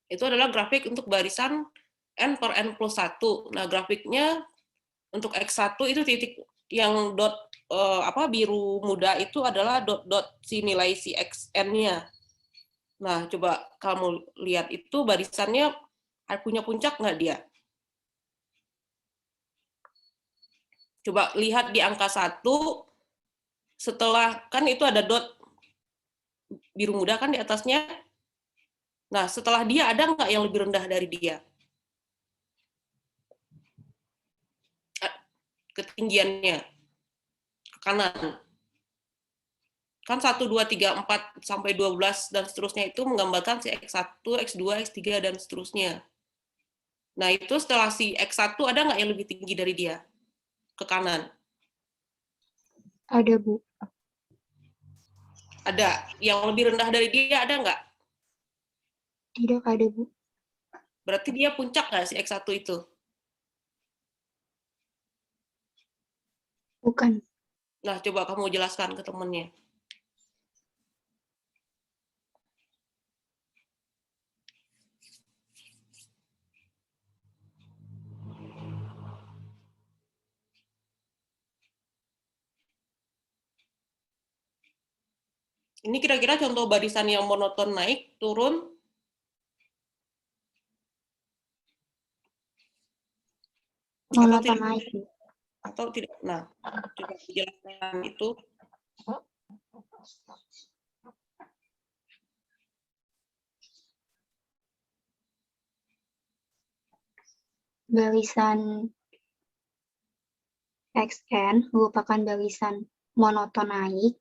Itu adalah grafik untuk barisan n per n plus 1. Nah, grafiknya untuk X1 itu titik yang dot biru muda itu adalah dot si nilai si XN-nya. Nah, coba kamu lihat itu barisannya punya puncak nggak dia? Coba lihat di angka 1, setelah, kan itu ada dot biru muda kan di atasnya. Nah, setelah dia ada nggak yang lebih rendah dari dia? Ketinggiannya, ke kanan. Kan 1, 2, 3, 4, sampai 12, dan seterusnya itu menggambarkan si X1, X2, X3, dan seterusnya. Nah, itu setelah si X1 ada nggak yang lebih tinggi dari dia? Ke kanan. Ada, Bu. Ada. Yang lebih rendah dari dia ada nggak? Tidak ada, Bu. Berarti dia puncak nggak si X1 itu? Bukan. Nah, coba kamu jelaskan ke temennya. Ini kira-kira contoh barisan yang monoton naik, turun, Monoton naik, Bu. atau tidak. Nah, coba dijelaskan itu. Barisan XN merupakan barisan monoton naik,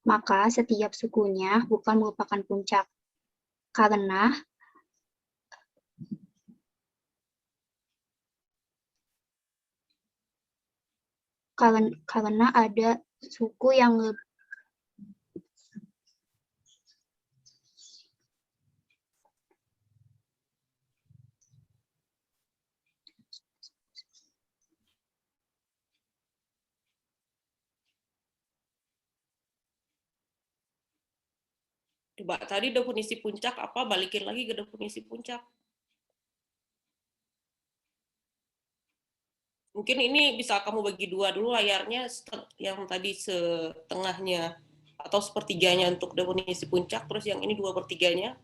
maka setiap sukunya bukan merupakan puncak. Karena ada suku yang Coba tadi definisi puncak apa? Balikin lagi ke definisi puncak. Mungkin ini bisa kamu bagi dua dulu layarnya, yang tadi setengahnya atau sepertiganya untuk definisi puncak, terus yang ini 2/3-nya.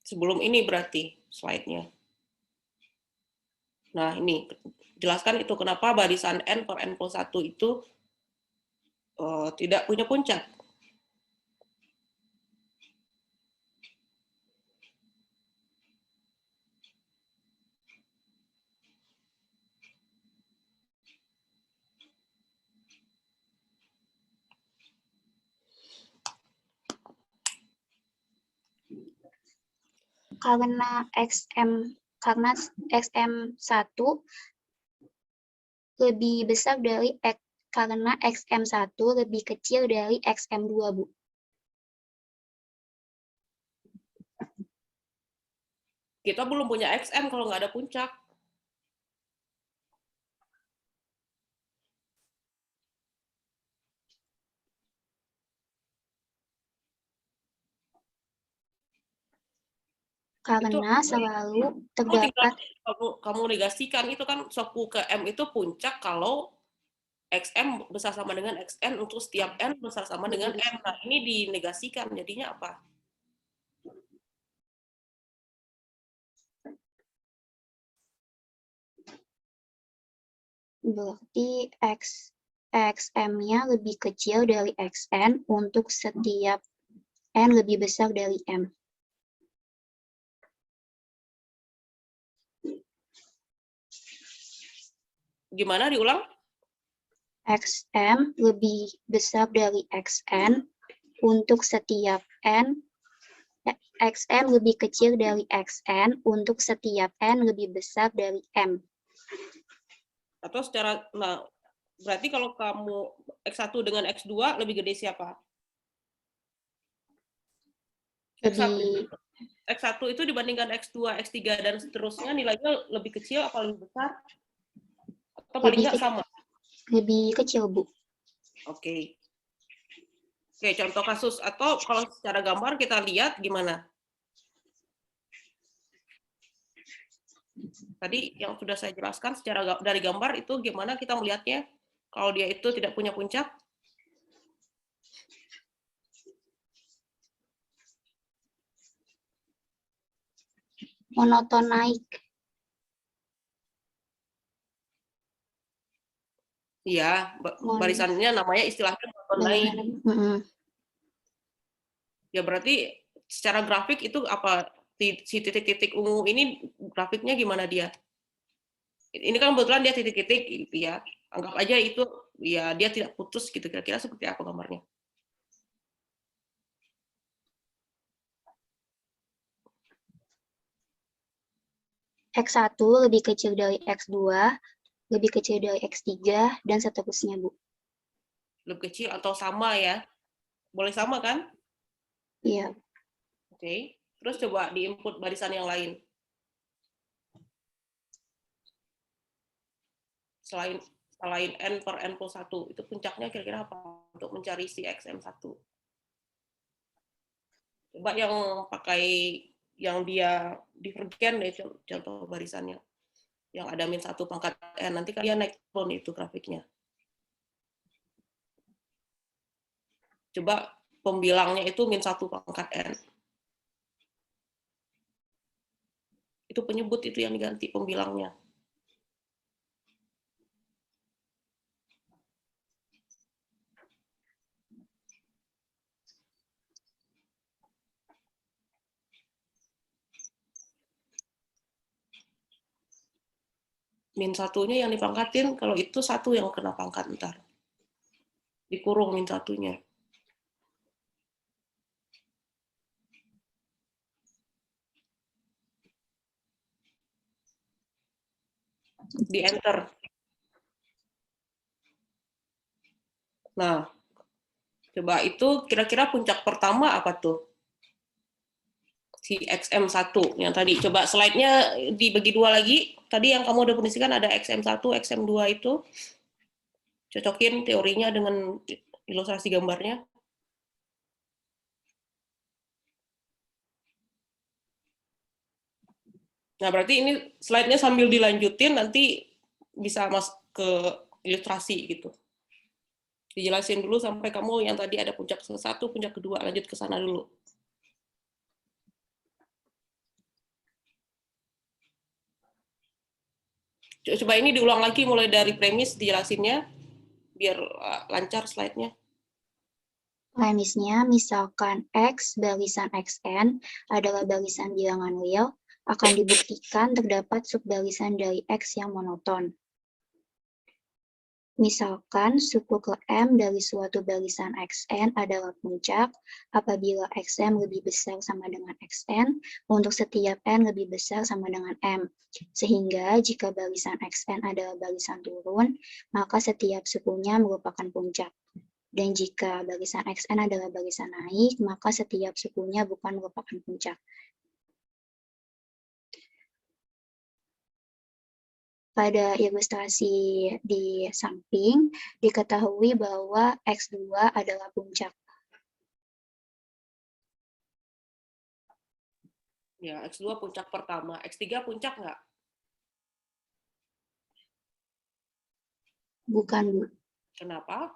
Sebelum ini berarti slide-nya. Nah, ini jelaskan itu kenapa barisan n per n plus 1 itu tidak punya puncak. karena XM1 lebih besar dari karena XM1 lebih kecil dari XM2, Bu. Kita belum punya XM kalau nggak ada puncak. Karena Itu selalu kamu tinggal terdapat kamu negasikan itu kan, suku ke M itu puncak kalau XM besar sama dengan XN untuk setiap N besar sama dengan M. Nah, ini dinegasikan, jadinya apa? berarti XM-nya lebih kecil dari XN untuk setiap N lebih besar dari M. Gimana, diulang? XM lebih besar dari XN untuk setiap N XM lebih kecil dari XN untuk setiap N lebih besar dari M. Atau secara, nah, berarti kalau kamu X1 dengan X2 lebih gede siapa? Lebih X1 itu dibandingkan X2, X3, dan seterusnya nilainya lebih kecil apa lebih besar? Atau paling nggak sama? lebih kecil, Bu. Oke. Oke, contoh kasus. Atau kalau secara gambar kita lihat gimana? Tadi yang sudah saya jelaskan secara dari gambar itu gimana kita melihatnya kalau dia itu tidak punya puncak. Monoton naik. Iya, barisannya namanya istilahnya monoton naik. Ya berarti secara grafik itu apa, si titik-titik ungu ini grafiknya gimana dia? Ini kan kebetulan dia titik-titik gitu ya. Anggap aja itu ya dia tidak putus gitu, kira-kira seperti apa gambarnya? X1 lebih kecil dari X2, lebih kecil dari X3, dan seterusnya, Bu. Lebih kecil atau sama ya? Boleh sama kan? Iya. Oke. Terus coba di input barisan yang lain. Selain N per N plus 1, itu puncaknya kira-kira apa untuk mencari si XM1? Coba yang pakai, yang dia divergen deh contoh barisannya. Yang ada min 1 pangkat N, nanti kalian naik turun itu grafiknya. Coba pembilangnya itu min 1 pangkat N. Itu penyebut itu yang diganti pembilangnya. Min satunya yang dipangkatin, kalau itu 1 yang kena pangkat ntar. Dikurung min satunya. Di enter. Nah, coba itu kira-kira puncak pertama apa tuh? Si XM1 yang tadi. Coba slide-nya dibagi dua lagi. Tadi yang kamu definisikan ada XM1, XM2 itu. Cocokin teorinya dengan ilustrasi gambarnya. Nah, berarti ini slide-nya sambil dilanjutin, nanti bisa masuk ke ilustrasi gitu. Dijelasin dulu sampai kamu yang tadi ada puncak ke-1, puncak kedua, lanjut ke sana dulu. Coba ini diulang lagi mulai dari premis dijelasinnya, biar lancar slide-nya. Premisnya, misalkan X barisan XN adalah barisan bilangan real, akan dibuktikan terdapat subbarisan dari X yang monoton. Misalkan suku ke M dari suatu barisan XN adalah puncak apabila XM lebih besar sama dengan XN untuk setiap N lebih besar sama dengan M. Sehingga jika barisan XN adalah barisan turun, maka setiap sukunya merupakan puncak. Dan jika barisan XN adalah barisan naik, maka setiap sukunya bukan merupakan puncak. Pada ilustrasi di samping, diketahui bahwa X2 adalah puncak. Ya, X2 puncak pertama. X3 puncak nggak? Bukan, Bu. Kenapa?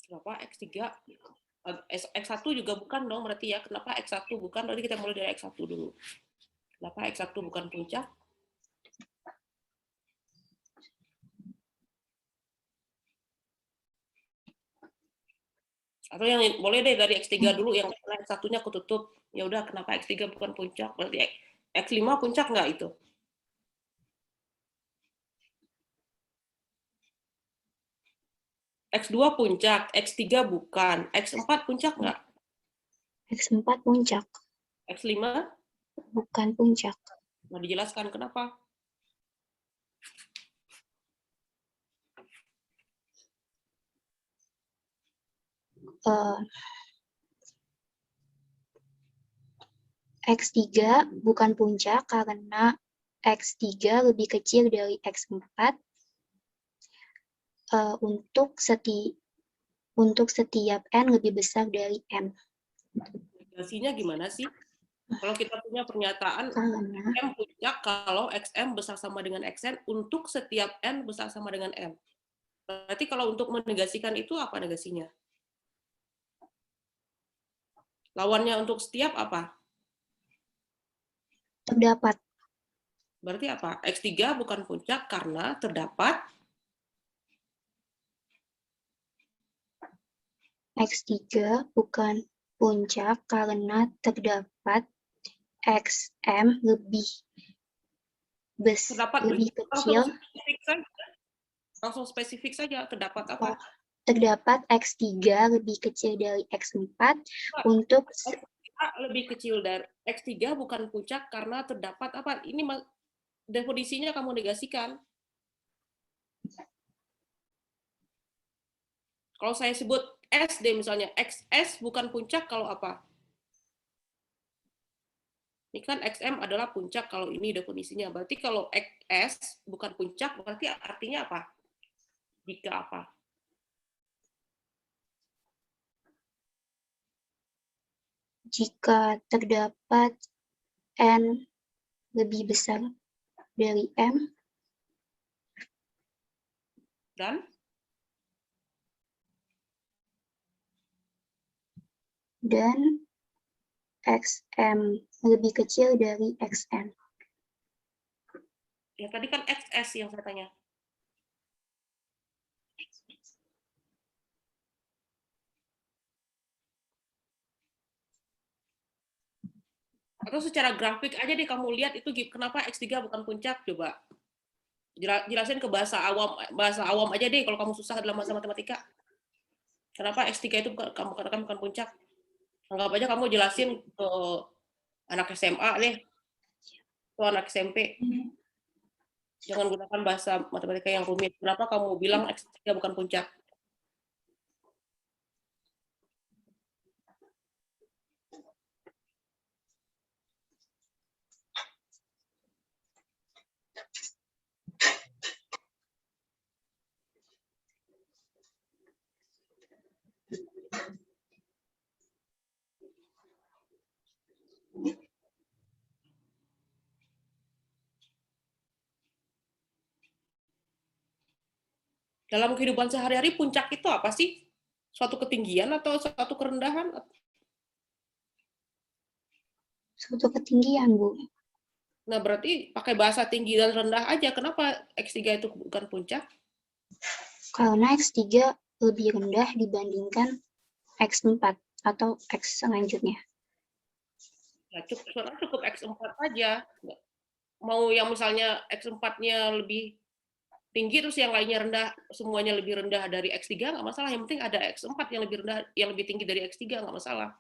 Kenapa X3? X1 juga bukan dong berarti ya. Kenapa X1 bukan? Berarti kita mulai dari X1 dulu. Kenapa X1 bukan puncak? Atau yang boleh deh dari X3 dulu, yang X1-nya ketutup. Ya udah, kenapa X3 bukan puncak? Berarti X5 puncak nggak itu? X2 puncak, X3 bukan. X4 puncak nggak? X4 puncak, X5? bukan puncak. Nah, dijelaskan kenapa? Eh, X3 bukan puncak karena X3 lebih kecil dari X4 untuk setiap N lebih besar dari M. Negasinya gimana sih? Kalau kita punya pernyataan Karena M puncak kalau XM besar sama dengan XN untuk setiap N besar sama dengan M. Berarti kalau untuk menegasikan itu apa negasinya? Lawannya untuk setiap apa? terdapat Berarti apa? X3 bukan puncak karena terdapat X3 bukan puncak karena terdapat XM terdapat lebih langsung kecil. spesifik saja. Langsung spesifik saja terdapat apa? Terdapat X3 lebih kecil dari X4 untuk X3 lebih kecil dari X3 bukan puncak karena terdapat apa? Ini definisinya kamu negasikan. Kalau saya sebut SD misalnya, XS bukan puncak kalau apa? Ini kan XM adalah puncak kalau ini definisinya. Berarti kalau XS bukan puncak, berarti artinya apa? Jika apa? jika terdapat N lebih besar dari M Dan XM lebih kecil dari XN. ya tadi kan XS yang saya tanya. Atau secara grafik aja deh kamu lihat itu kenapa X3 bukan puncak, coba. Jelasin ke bahasa awam aja deh kalau kamu susah dalam bahasa matematika. Kenapa X3 itu kamu katakan bukan puncak? Anggap aja kamu jelasin ke anak SMA deh, atau anak SMP. Jangan gunakan bahasa matematika yang rumit. Kenapa kamu bilang X3 bukan puncak? Dalam kehidupan sehari-hari puncak itu apa sih? Suatu ketinggian atau suatu kerendahan? Suatu ketinggian, Bu. Nah, berarti pakai bahasa tinggi dan rendah aja. Kenapa X3 itu bukan puncak? Karena X3 lebih rendah dibandingkan X4 atau X selanjutnya. Ya, cukup X4 aja. Mau yang misalnya X4-nya lebih tinggi terus yang lainnya rendah, semuanya lebih rendah dari X3 nggak masalah. Yang penting ada X4 yang lebih rendah, yang lebih tinggi dari X3 nggak masalah.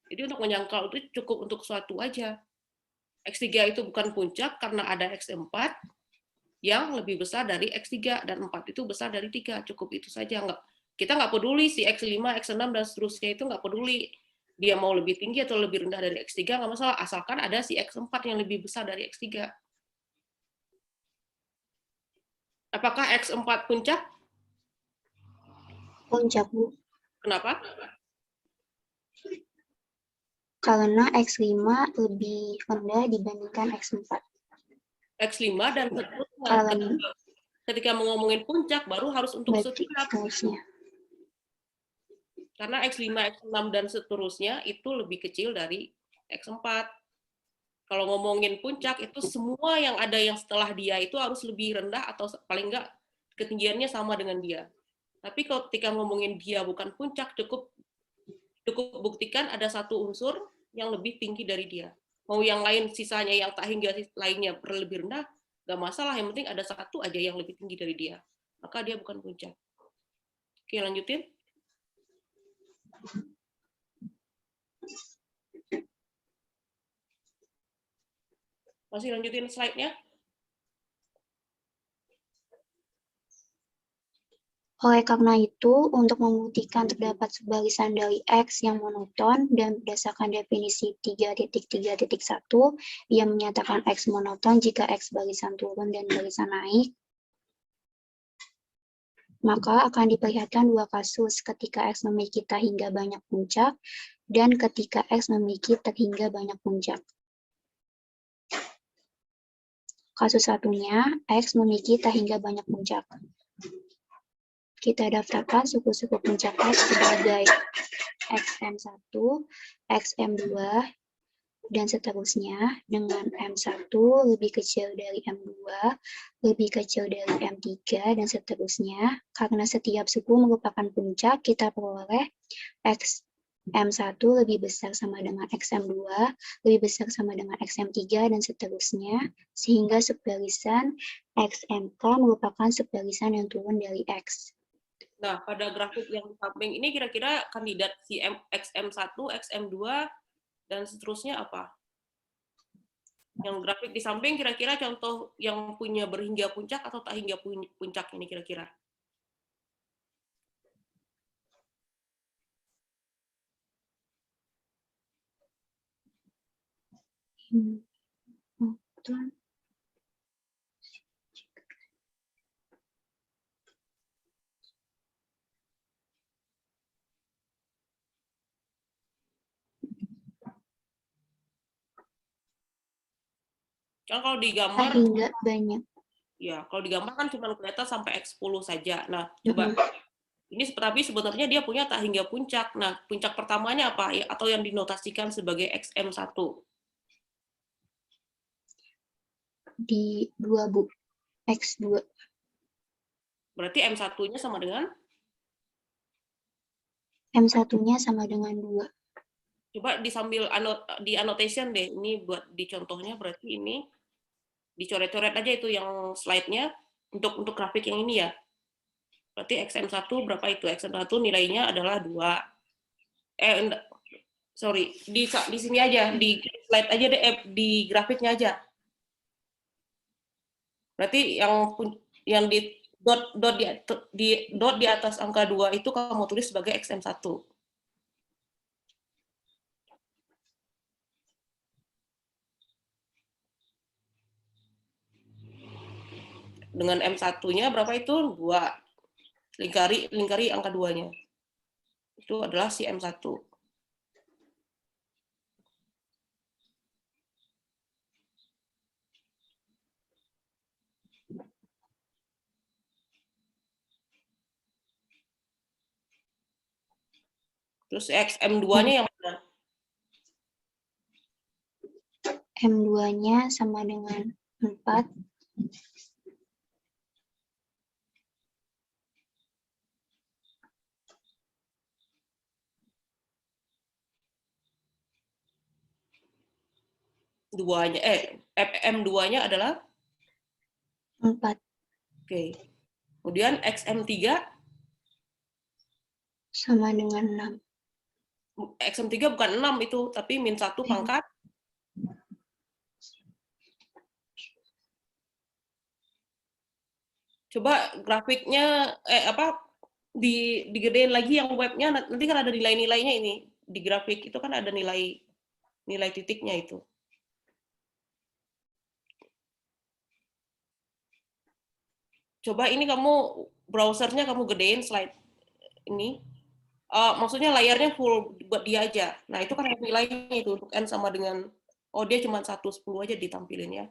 Jadi untuk menyangkal itu cukup untuk suatu aja. X3 itu bukan puncak karena ada X4 yang lebih besar dari X3 dan 4 itu besar dari 3. Cukup itu saja. Kita nggak peduli si X5, X6 dan seterusnya itu nggak peduli. Dia mau lebih tinggi atau lebih rendah dari X3 nggak masalah asalkan ada si X4 yang lebih besar dari X3. Apakah X4 puncak? Puncak, Bu. Kenapa? Karena X5 lebih rendah dibandingkan X4. X5 dan seterusnya. Karena Ketika mau ngomongin puncak baru harus untuk setiap. seterusnya. Karena X5, X6 dan seterusnya itu lebih kecil dari X4. Kalau ngomongin puncak itu semua yang ada yang setelah dia itu harus lebih rendah atau paling enggak ketinggiannya sama dengan dia. Tapi kalau ketika ngomongin dia bukan puncak, cukup buktikan ada satu unsur yang lebih tinggi dari dia. Mau yang lain sisanya yang tak hingga lainnya lebih rendah, nggak masalah. Yang penting ada satu aja yang lebih tinggi dari dia. Maka dia bukan puncak. Oke, lanjutin. Masih lanjutin slide-nya. Oleh karena itu, untuk membuktikan terdapat subbarisan dari X yang monoton dan berdasarkan definisi 3.3.1, ia menyatakan X monoton jika X barisan turun dan barisan naik, maka akan diperlihatkan dua kasus ketika X memiliki tak hingga banyak puncak dan ketika X memiliki terhingga banyak puncak. Kasus satunya, X memiliki tak hingga banyak puncak. Kita daftarkan suku-suku puncak X sebagai XM1, XM2, dan seterusnya dengan M1 lebih kecil dari M2, lebih kecil dari M3, dan seterusnya. Karena setiap suku merupakan puncak, kita peroleh XM1 lebih besar sama dengan XM2, lebih besar sama dengan XM3, dan seterusnya, sehingga subbarisan XMK merupakan subbarisan yang turun dari X. Nah, pada grafik yang di samping ini kira-kira kandidat si XM1, XM2, dan seterusnya apa? Yang grafik di samping kira-kira contoh yang punya berhingga puncak atau tak hingga puncak ini kira-kira? Kan kalau digambar, hingga banyak. Ya, kalau digambar kan cuma kelihatan sampai X10 saja. Nah, coba ini tapi sebenarnya dia punya tak hingga puncak. Nah, puncak pertamanya apa? Ya, atau yang dinotasikan sebagai XM1. Di 2, Bu. X2. Berarti M1-nya sama dengan? M1-nya sama dengan 2. Coba disambil di annotation deh. Ini buat di contohnya berarti ini dicoret-coret aja itu yang slide-nya untuk grafik yang ini ya. Berarti XM1 berapa itu? XM1 nilainya adalah 2. Sorry, di sini aja, di slide aja deh, di grafiknya aja. Berarti yang di dot di atas angka 2 itu kamu tulis sebagai XM1. Dengan M1-nya berapa itu? 2. Lingkari angka 2-nya. Itu adalah si M1. Terus XM2-nya yang mana? M2-nya sama dengan 4. M2-nya adalah 4. Oke. Kemudian XM3 Sama dengan 6. XM3 bukan 6 itu, tapi min 1 pangkat. Coba grafiknya digedein lagi yang webnya, nanti kan ada nilai-nilainya ini di grafik itu kan ada nilai titiknya itu. Coba ini kamu browsernya kamu gedein slide ini. Maksudnya layarnya full buat dia aja. Nah itu kan nilainya itu untuk n sama dengan dia cuma 1/10 aja ditampilin ya.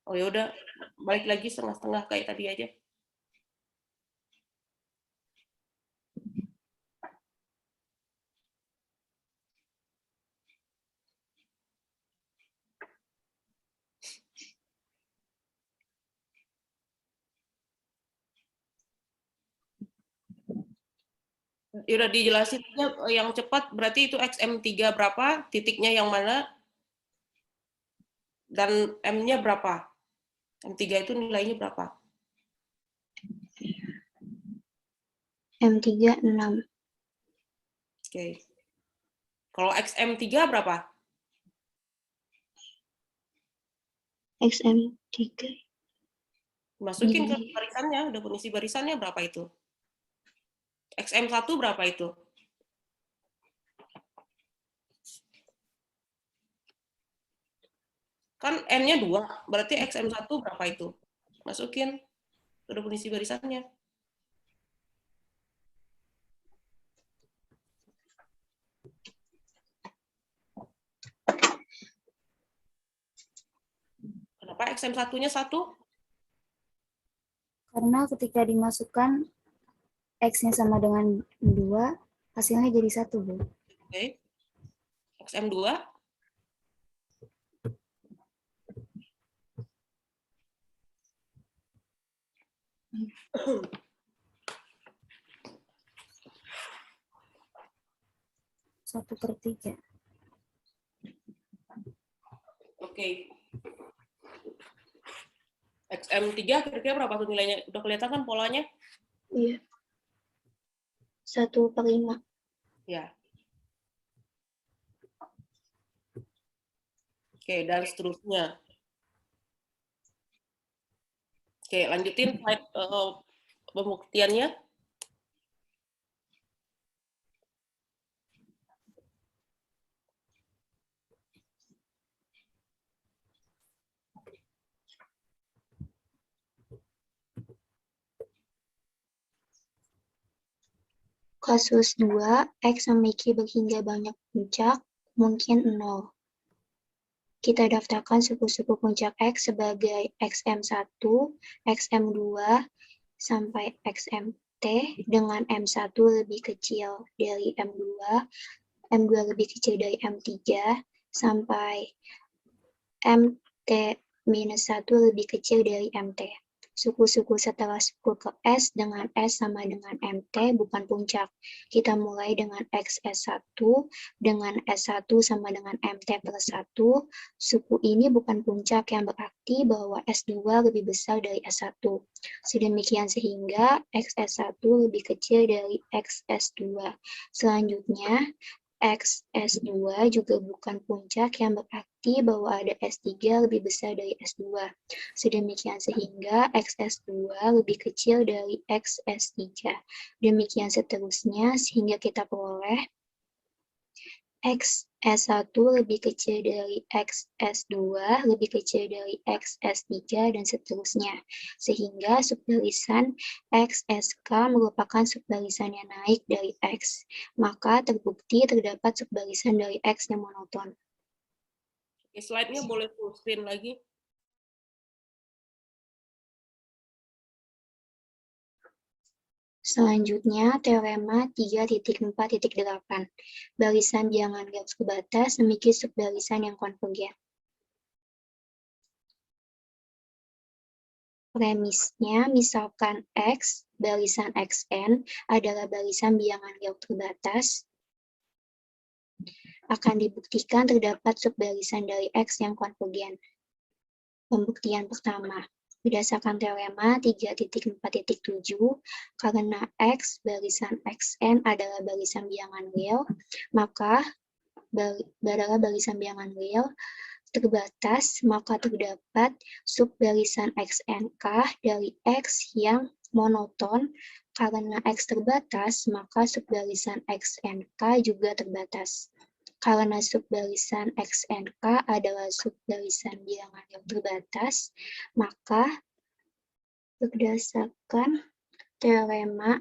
Oh ya udah balik lagi setengah-setengah kayak tadi aja. Udah dijelasin yang cepat, berarti itu XM3 berapa, titiknya yang mana, dan M-nya berapa? M3 itu nilainya berapa? M3 6. Oke. Kalau XM3 berapa? XM3. Masukin ke barisannya, definisi barisannya berapa itu? XM1 berapa itu? Kan N-nya 2, berarti XM1 berapa itu? Masukin ke definisi barisannya. Kenapa XM1-nya 1? Karena ketika dimasukkan X-nya sama dengan 2, hasilnya jadi 1, Bu. Oke. XM2? Satu per 3. Oke. XM3 kira-kira berapa tuh nilainya? Udah kelihatan kan polanya? Iya. 1/5. Ya. Oke, dan seterusnya. Oke, lanjutin slide pembuktiannya. Kasus 2, X memiliki berhingga banyak puncak, mungkin 0. Kita daftarkan suku-suku puncak X sebagai XM1, XM2, sampai XMT dengan M1 lebih kecil dari M2, M2 lebih kecil dari M3, sampai MT-1 lebih kecil dari MT. Suku-suku setelah suku ke S dengan S sama dengan MT bukan puncak. Kita mulai dengan XS1 dengan S1 sama dengan MT plus 1. Suku ini bukan puncak yang berarti bahwa S2 lebih besar dari S1. Sedemikian sehingga XS1 lebih kecil dari XS2. Selanjutnya, XS2 juga bukan puncak yang berarti bahwa ada S3 lebih besar dari S2. Sedemikian sehingga XS2 lebih kecil dari XS3. Demikian seterusnya sehingga kita peroleh XS1 lebih kecil dari XS2, lebih kecil dari XS3, dan seterusnya. Sehingga subbarisan XSK merupakan subbarisan yang naik dari X. Maka terbukti terdapat subbarisan dari X yang monoton. Slide-nya boleh full screen lagi. Selanjutnya, teorema 3.4.8. Barisan bilangan garis kebatas memiliki subbarisan yang konvergen. Premisnya, misalkan X, barisan Xn adalah barisan bilangan garis terbatas, akan dibuktikan terdapat subbarisan dari X yang konvergen. Pembuktian pertama, berdasarkan teorema 3.4.7, karena X barisan Xn adalah barisan bilangan real, maka adalah barisan bilangan real terbatas, maka terdapat subbarisan XNK dari X yang monoton. Karena X terbatas, maka subbarisan XNK juga terbatas. Karena subbarisan XNK adalah subbarisan bilangan yang terbatas, maka berdasarkan teorema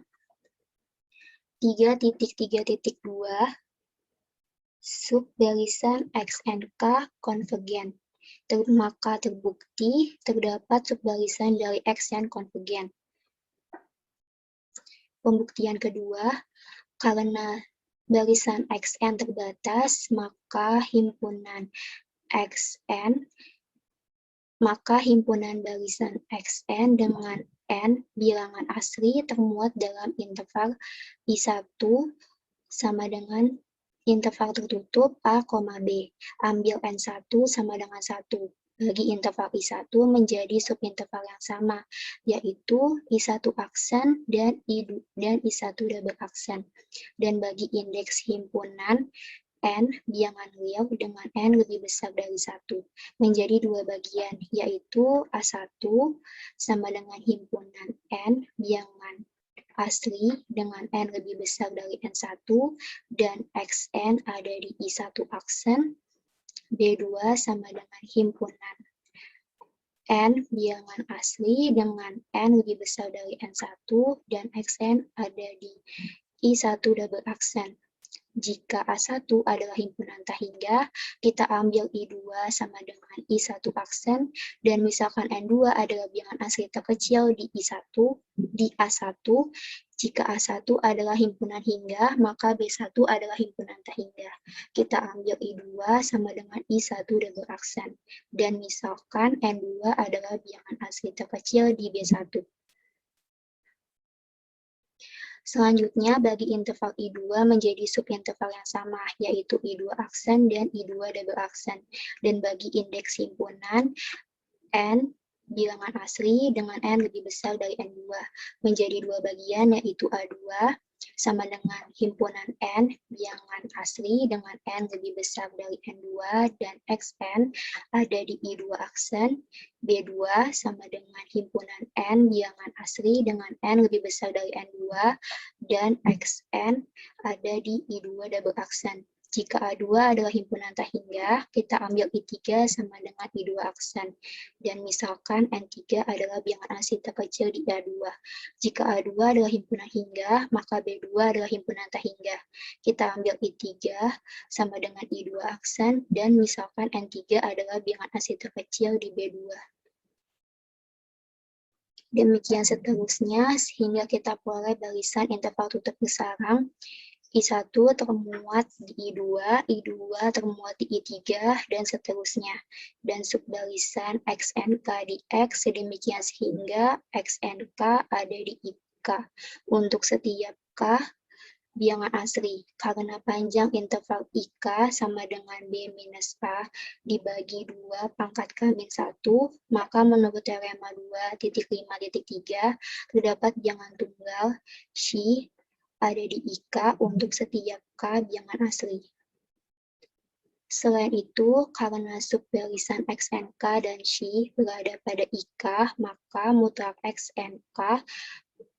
3.3.2, subbarisan XNK konvergen. Maka terbukti terdapat subbarisan dari X yang konvergen. Pembuktian kedua, karena barisan Xn terbatas, maka himpunan barisan Xn dengan N bilangan asli termuat dalam interval I1 sama dengan interval tertutup A, B. Ambil N1 sama dengan 1. Bagi interval I1 menjadi subinterval yang sama, yaitu I1 aksen dan I1 double aksen. Dan bagi indeks himpunan N bilangan real dengan N lebih besar dari 1 menjadi dua bagian, yaitu A1 sama dengan himpunan N bilangan asli dengan N lebih besar dari N1 dan XN ada di I1 aksen, B2 sama dengan himpunan N bilangan asli dengan N lebih besar dari N1 dan XN ada di I1 double aksen. Jika A1 adalah himpunan tak hingga, kita ambil I2 sama dengan I1 aksen, dan misalkan N2 adalah bilangan asli terkecil di A1. Jika A1 adalah himpunan hingga, maka B1 adalah himpunan tak hingga. Kita ambil I2 sama dengan I1 double aksen, dan misalkan N2 adalah bilangan asli terkecil di B1. Selanjutnya, bagi interval I2 menjadi subinterval yang sama, yaitu I2 aksen dan I2 double aksen. Dan bagi indeks himpunan, N bilangan asli dengan N lebih besar dari N2, menjadi dua bagian, yaitu A2 sama dengan himpunan N bilangan asli dengan N lebih besar dari N2, dan XN ada di I2 aksen, B2 sama dengan himpunan N bilangan asli dengan N lebih besar dari N2, dan XN ada di I2 double aksen. Jika A2 adalah himpunan tak hingga, kita ambil I3 sama dengan I2 aksen. Dan misalkan N3 adalah bilangan asli terkecil di A2. Jika A2 adalah himpunan hingga, maka B2 adalah himpunan tak hingga. Kita ambil I3 sama dengan I2 aksen, dan misalkan N3 adalah bilangan asli terkecil di B2. Demikian seterusnya, sehingga kita peroleh barisan interval tutup bersarang. I1 termuat di I2, I2 termuat di I3, dan seterusnya. Dan subbarisan XNK di X, sedemikian sehingga XNK ada di IK. Untuk setiap K, bilangan asli. Karena panjang interval IK sama dengan B minus A dibagi 2 pangkat K-1, maka menurut teorema 2.5.3, terdapat bilangan tunggal Xi ada di IK untuk setiap K bilangan asli. Selain itu, karena subbarisan XNK dan Xi berada pada IK, maka mutlak XNK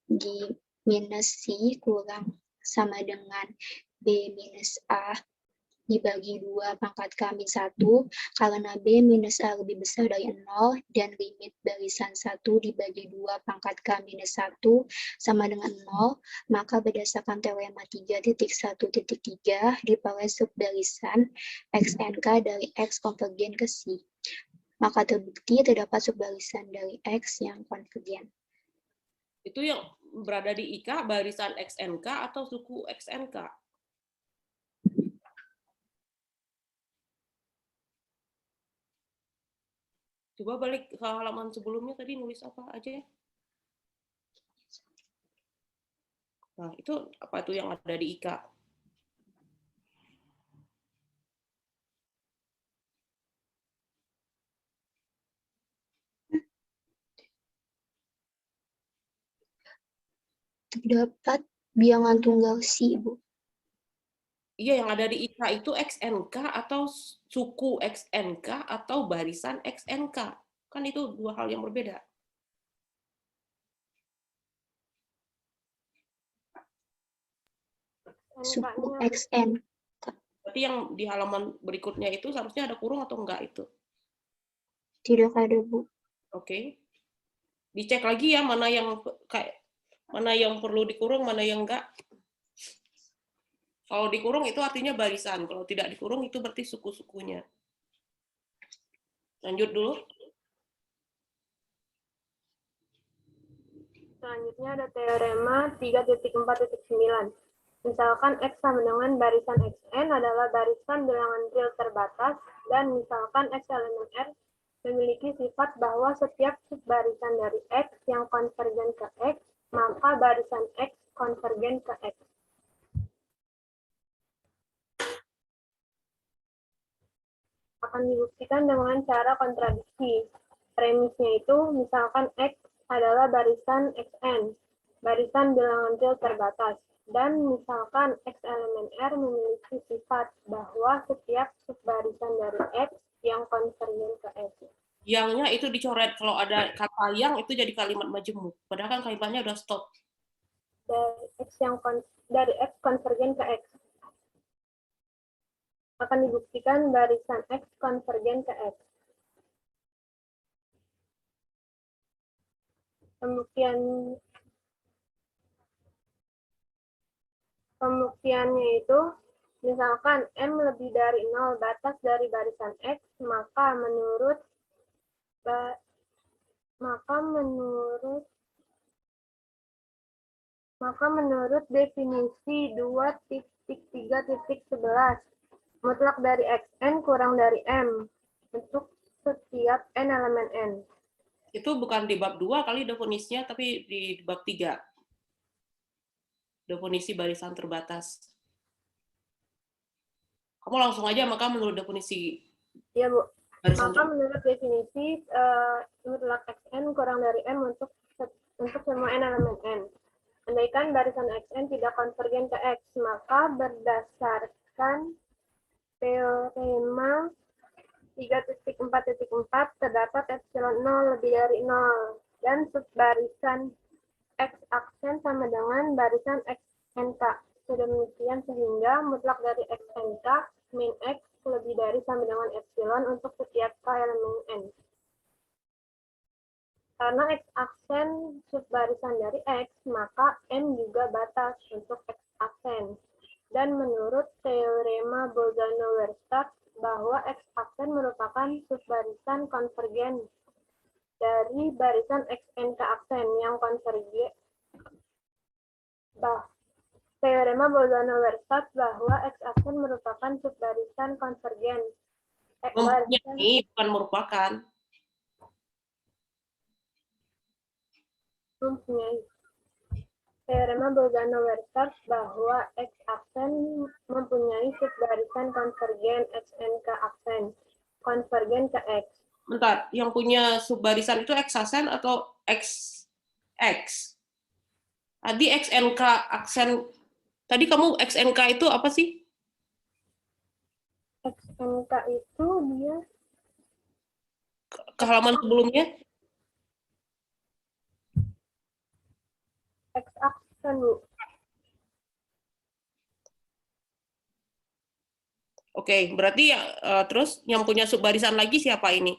di minus Xi kurang sama dengan B minus A dibagi 2 pangkat K-1, karena B minus A lebih besar dari 0, dan limit barisan 1 dibagi 2 pangkat K-1 sama dengan 0, maka berdasarkan teorema 3.1.3 diperoleh subbarisan XNK dari X konvergen ke Xi. Maka terbukti terdapat subbarisan dari X yang konvergen. Itu yang berada di IK barisan XNK atau suku XNK? Coba balik ke halaman sebelumnya, tadi nulis apa aja? Nah, itu apa tuh yang ada di IK? Terdapat bilangan tunggal Xi, Bu. Iya, yang ada di IK itu XNK atau suku XNK atau barisan XNK. Kan itu dua hal yang berbeda. Suku XN. Berarti yang di halaman berikutnya itu seharusnya ada kurung atau enggak itu? Tidak ada, Bu. Oke. Dicek lagi ya mana yang perlu dikurung, mana yang enggak. Kalau dikurung itu artinya barisan, kalau tidak dikurung itu berarti suku-sukunya. Lanjut dulu. Selanjutnya ada teorema 3.4.9. Misalkan X sama dengan barisan XN adalah barisan bilangan real terbatas, dan misalkan X elemen R memiliki sifat bahwa setiap subbarisan dari X yang konvergen ke X, maka barisan X konvergen ke X. Akan dibuktikan dengan cara kontradiksi. Premisnya itu, misalkan X adalah barisan Xn, barisan bilangan real terbatas. Dan misalkan X elemen R memiliki sifat bahwa setiap subbarisan dari X yang konvergen ke X. Yang-nya itu dicoret. Kalau ada kata yang, itu jadi kalimat majemuk. Padahal kan kalimatnya udah stop. Dari X konvergen ke X. Akan dibuktikan barisan X konvergen ke X. Pembuktiannya itu, misalkan M lebih dari 0 batas dari barisan X, maka menurut definisi 2.3.11, mutlak dari Xn kurang dari M untuk setiap N elemen N. Itu bukan di bab 2 kali definisinya, tapi di bab 3. Definisi barisan terbatas. Kamu langsung aja, maka menurut definisi Ya, Bu. barisan Maka menurut definisi mutlak Xn kurang dari M untuk semua N elemen N. Andaikan barisan Xn tidak konvergen ke X, maka berdasarkan teorema 3.4.4 terdapat epsilon 0 lebih dari 0 dan subbarisan X aksen sama dengan barisan XNK. Sedemikian sehingga mutlak dari XNK min X lebih dari sama dengan epsilon untuk setiap K elemen N. Karena X aksen subbarisan dari X, maka M juga batas untuk X aksen. Dan menurut teorema Bolzano-Weierstrass bahwa X aksen merupakan subbarisan konvergen dari barisan XNK aksen yang konvergen. Teorema Bolzano-Weierstrass bahwa X aksen merupakan subbarisan konvergen. mempunyai, bukan merupakan. Mempunyai. Teorema Bolzano-Weierstrass bahwa X aksen mempunyai subbarisan konvergen XNK aksen, konvergen ke X. Bentar, yang punya subbarisan itu X aksen atau X? Tadi XNK aksen, tadi kamu XNK itu apa sih? XNK itu dia Ke halaman sebelumnya? X aksen, Bu. Oke, berarti terus yang punya subbarisan lagi siapa ini?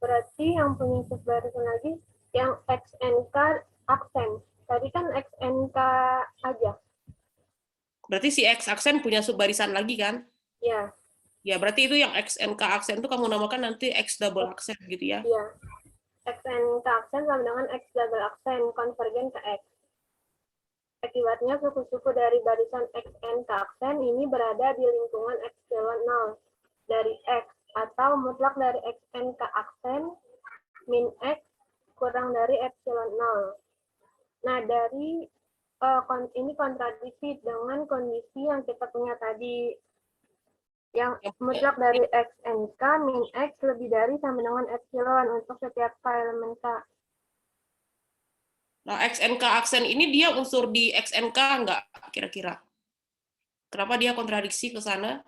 Berarti yang punya subbarisan lagi yang XNK aksen. Tadi kan XNK aja. Berarti si X aksen punya subbarisan lagi kan? Ya, Ya, berarti itu yang XNK aksen itu kamu namakan nanti X double aksen gitu ya. ya. XNK aksen sama dengan X double aksen, konvergen ke X. Akibatnya suku-suku dari barisan XNK aksen ini berada di lingkungan epsilon 0 dari X, atau mutlak dari XNK aksen min X kurang dari epsilon 0. Nah, dari ini kontradiksi dengan kondisi yang kita punya tadi, yang mutlak dari XNK min X lebih dari sama dengan epsilon untuk setiap K elemen K. Nah, XNK aksen ini dia unsur di XNK enggak kira-kira? Kenapa dia kontradiksi ke sana?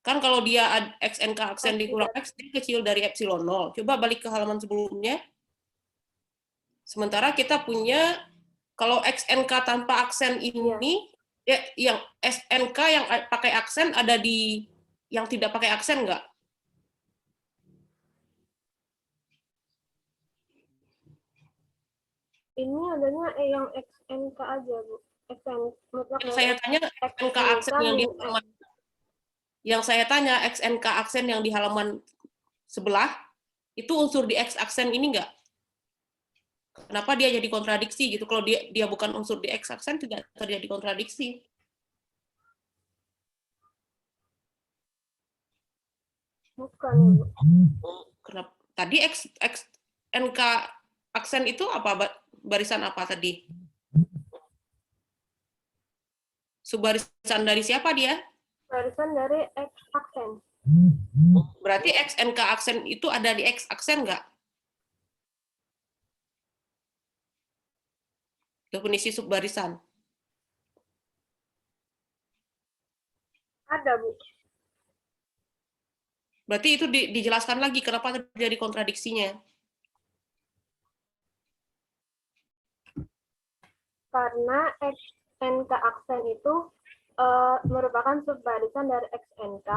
Kan kalau dia XNK aksen dikurang X, dia kecil dari epsilon 0. Coba balik ke halaman sebelumnya. Sementara kita punya, kalau XNK tanpa aksen ini, ya, yang SNK yang pakai aksen ada di yang tidak pakai aksen enggak? Ini adanya yang XNK aja, Bu. Yang saya tanya XNK aksen yang di halaman, yang saya tanya XNK aksen yang di halaman sebelah, itu unsur di X aksen ini enggak? Kenapa dia jadi kontradiksi gitu? Kalau dia bukan unsur di X aksen, tidak terjadi kontradiksi. Bukan, Bu. Kenapa? Tadi NK aksen itu apa? Barisan apa tadi? Subbarisan dari siapa dia? Barisan dari X aksen. Berarti NK aksen itu ada di X aksen nggak? Definisi subbarisan. Ada, Bu. Berarti itu dijelaskan lagi kenapa terjadi kontradiksinya. Karena XNK aksen itu merupakan subbarisan dari XNK,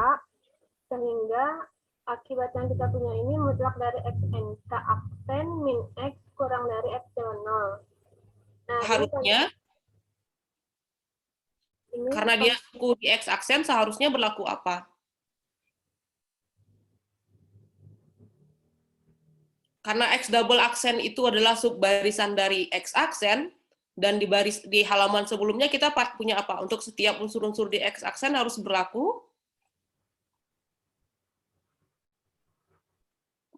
sehingga akibat yang kita punya ini mutlak dari XNK aksen min X kurang dari epsilon 0. Nah, Harusnya, ini karena dia suku di X aksen, seharusnya berlaku apa? Karena X double aksen itu adalah subbarisan dari X aksen, dan di halaman sebelumnya kita punya apa? Untuk setiap unsur-unsur di X aksen harus berlaku.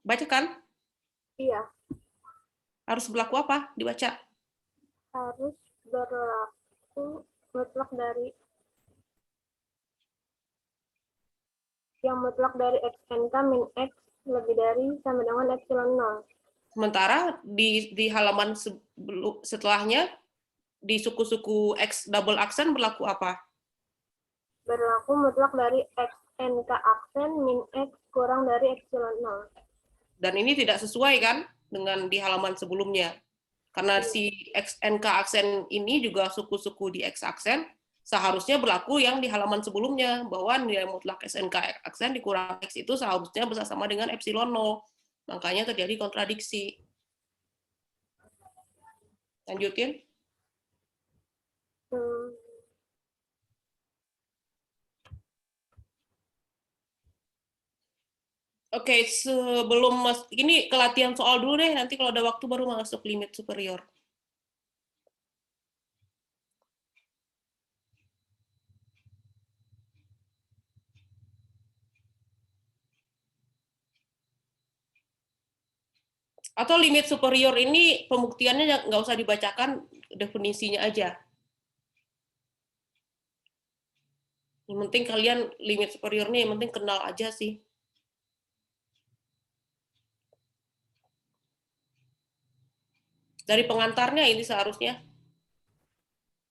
Baca kan? iya, Harus berlaku apa? Dibaca. harus berlaku mutlak dari XNK min X lebih dari sama dengan epsilon 0. Sementara di halaman setelahnya, di suku-suku X double aksen berlaku apa? Berlaku mutlak dari XNK aksen min X kurang dari epsilon 0. Dan ini tidak sesuai kan dengan di halaman sebelumnya. Karena si XNK aksen ini juga suku-suku di X aksen, seharusnya berlaku yang di halaman sebelumnya, bahwa nilai mutlak SNK aksen dikurang X itu seharusnya bersama dengan epsilon 0. Makanya terjadi kontradiksi. Lanjutin. Oke, sebelum ini kelatihan soal dulu deh, nanti kalau ada waktu baru masuk limit superior. Atau limit superior ini pembuktiannya nggak usah dibacakan, definisinya aja. Yang penting kalian limit superiornya, yang penting kenal aja sih. Dari pengantarnya ini seharusnya.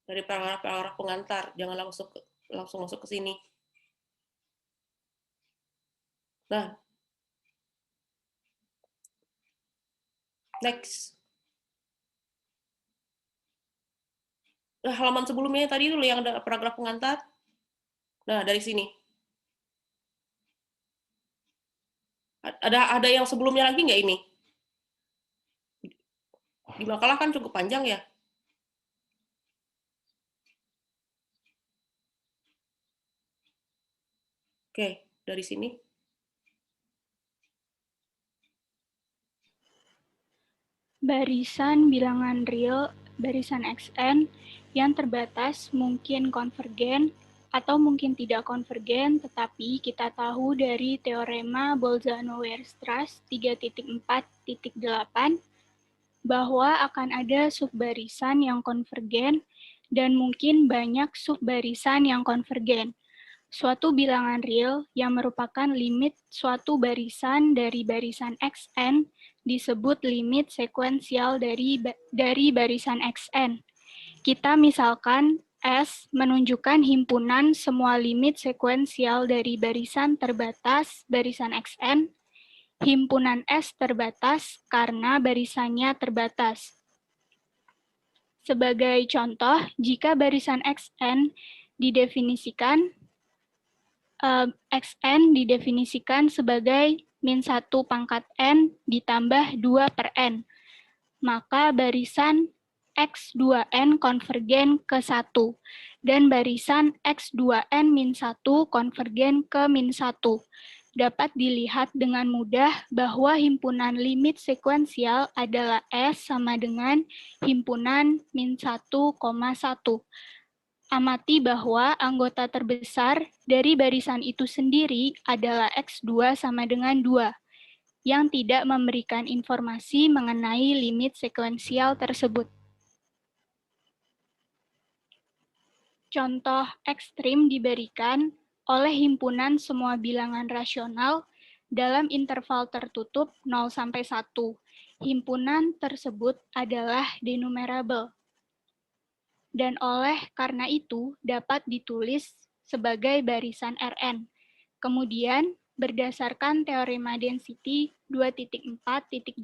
Dari paragraf pengantar, jangan langsung masuk ke sini. Nah, next. Nah, halaman sebelumnya tadi dulu yang ada paragraf pengantar. Nah, dari sini. Ada yang sebelumnya lagi nggak ini? Di makalah kan cukup panjang ya. Oke, dari sini. Barisan bilangan real, barisan Xn yang terbatas mungkin konvergen atau mungkin tidak konvergen, tetapi kita tahu dari teorema Bolzano-Weierstrass 3.4.8 bahwa akan ada subbarisan yang konvergen dan mungkin banyak subbarisan yang konvergen. Suatu bilangan real yang merupakan limit suatu barisan dari barisan Xn disebut limit sekuensial dari barisan Xn. Kita misalkan S menunjukkan himpunan semua limit sekuensial dari barisan terbatas barisan Xn. Himpunan S terbatas karena barisannya terbatas. Sebagai contoh, jika barisan Xn didefinisikan Xn didefinisikan sebagai min 1 pangkat n ditambah 2 per n. Maka barisan X2n konvergen ke 1, dan barisan X2n min 1 konvergen ke min 1. Dapat dilihat dengan mudah bahwa himpunan limit sekuensial adalah S sama dengan himpunan min 1,1. Amati bahwa anggota terbesar dari barisan itu sendiri adalah X2 sama dengan 2. yang tidak memberikan informasi mengenai limit sekuensial tersebut. Contoh ekstrim diberikan oleh himpunan semua bilangan rasional dalam interval tertutup 0 sampai 1. Himpunan tersebut adalah denumerable. Dan karena itu dapat ditulis sebagai barisan Rn. Kemudian, berdasarkan teorema density 2.4.8,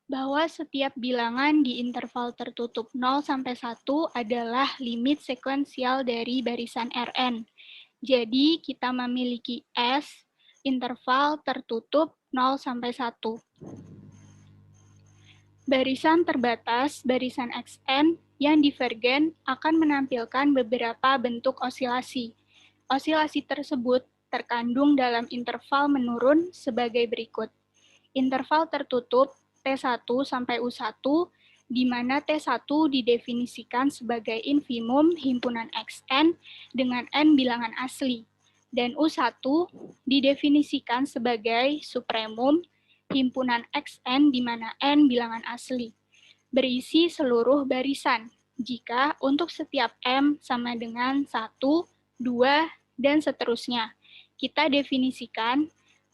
bahwa setiap bilangan di interval tertutup 0 sampai 1 adalah limit sekuensial dari barisan Rn. Jadi, kita memiliki S interval tertutup 0 sampai 1. Barisan terbatas, barisan Xn yang divergen akan menampilkan beberapa bentuk osilasi. Osilasi tersebut terkandung dalam interval menurun sebagai berikut. Interval tertutup T1 sampai U1, di mana T1 didefinisikan sebagai infimum himpunan Xn dengan n bilangan asli, dan U1 didefinisikan sebagai supremum himpunan Xn di mana n bilangan asli, berisi seluruh barisan, jika untuk setiap M sama dengan 1, 2, dan seterusnya. Kita definisikan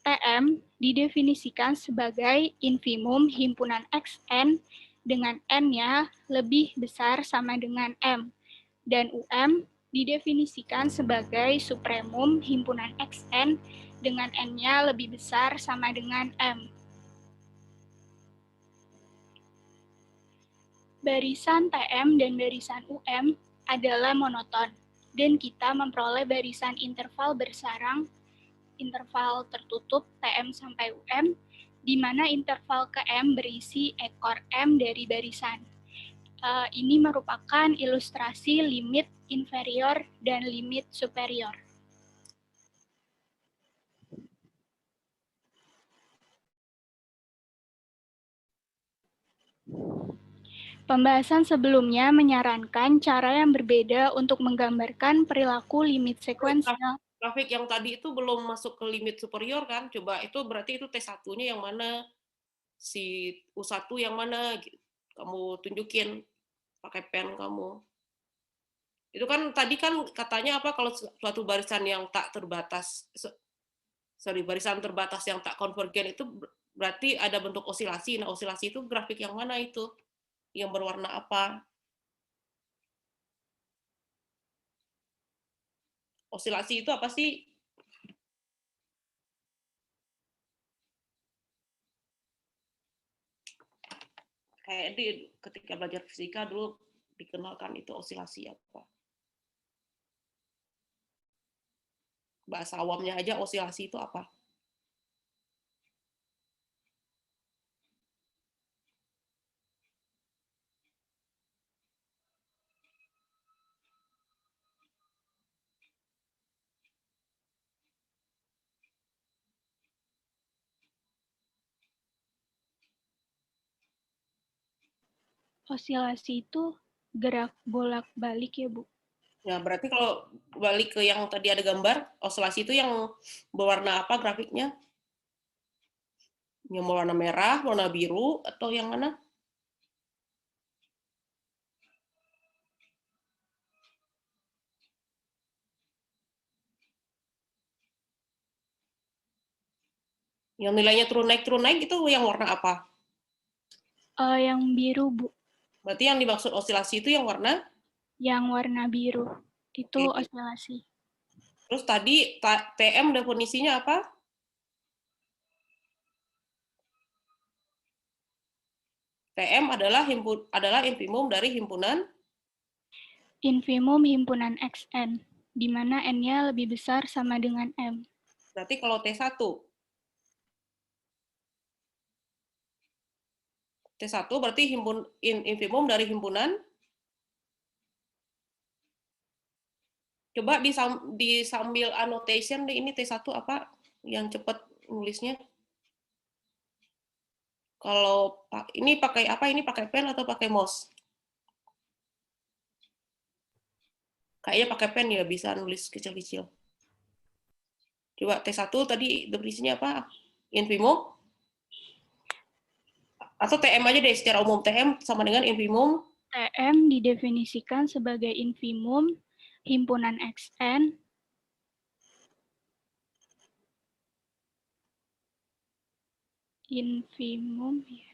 Tm didefinisikan sebagai infimum himpunan Xn dengan n-nya lebih besar sama dengan M, dan Um didefinisikan sebagai supremum himpunan Xn dengan n-nya lebih besar sama dengan M. Barisan Tm dan barisan Um adalah monoton, dan kita memperoleh barisan interval bersarang, interval tertutup Tm sampai Um, di mana interval ke M berisi ekor M dari barisan. Ini merupakan ilustrasi limit inferior dan limit superior. Pembahasan sebelumnya menyarankan cara yang berbeda untuk menggambarkan perilaku limit sekuensial. Grafik yang tadi itu belum masuk ke limit superior kan? Coba itu berarti itu T1-nya yang mana? Si U1 yang mana? Kamu tunjukin pakai pen kamu. Itu kan tadi kan katanya apa kalau suatu barisan yang tak terbatas, barisan terbatas yang tak konvergen itu berarti ada bentuk osilasi. Nah, osilasi itu grafik yang mana itu? Yang berwarna apa? Osilasi itu apa sih? Kayak ketika belajar fisika dulu dikenalkan itu osilasi apa. Bahasa awamnya aja osilasi itu apa? Osilasi itu gerak bolak-balik ya, Bu? Ya, berarti kalau balik ke yang tadi ada gambar, osilasi itu yang berwarna apa grafiknya? Yang berwarna merah, warna biru, atau yang mana? Yang nilainya turun naik itu yang warna apa? Yang biru, Bu. Berarti yang dimaksud osilasi itu yang warna? Yang warna biru. Itu osilasi. Terus tadi TM definisinya apa? TM adalah infimum dari himpunan? Infimum himpunan Xn, di mana n-nya lebih besar sama dengan M. Berarti kalau T1? T1 berarti infimum dari himpunan? Coba disambil annotation deh, ini T1 apa? Yang cepat nulisnya. Kalau ini pakai apa? Ini pakai pen atau pakai mouse? Kayaknya pakai pen ya, bisa nulis kecil-kecil. Coba T1 tadi definisinya apa? Infimum? Atau TM aja deh, secara umum. TM sama dengan infimum. TM didefinisikan sebagai infimum himpunan XN infimum ya.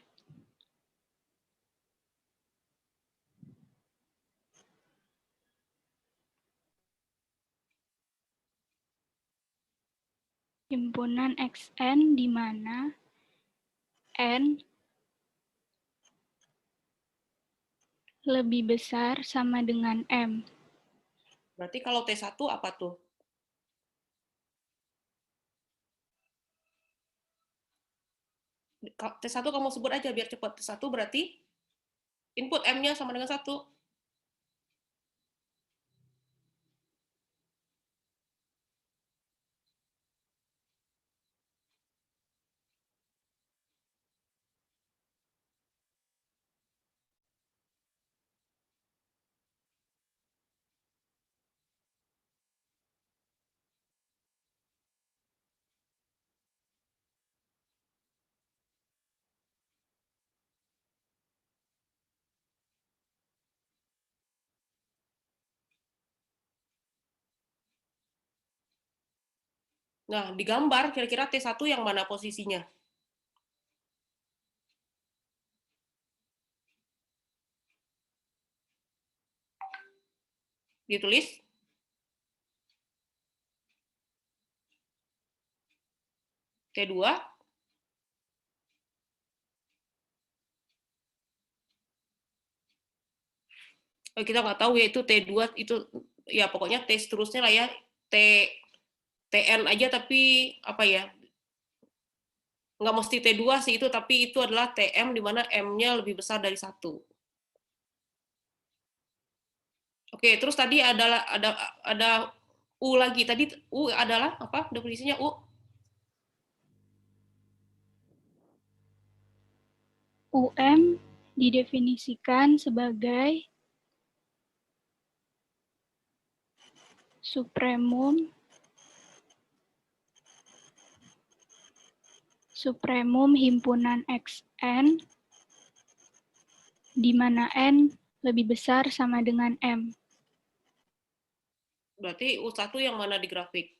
Himpunan XN di mana N lebih besar sama dengan M. Berarti kalau T1 apa tuh? T1 kamu sebut aja biar cepat. T1 berarti input M-nya sama dengan 1. Nah, di gambar kira-kira T1 yang mana posisinya? Ditulis. T2. Kita nggak tahu ya itu T2 itu ya pokoknya T seterusnya lah ya. TN aja tapi apa ya? Nggak mesti T2 sih itu, tapi itu adalah TM di mana M-nya lebih besar dari 1. Oke, terus tadi ada U lagi. Tadi U adalah apa definisinya U? UM didefinisikan sebagai supremum himpunan XN di mana N lebih besar sama dengan M. Berarti U1 yang mana di grafik?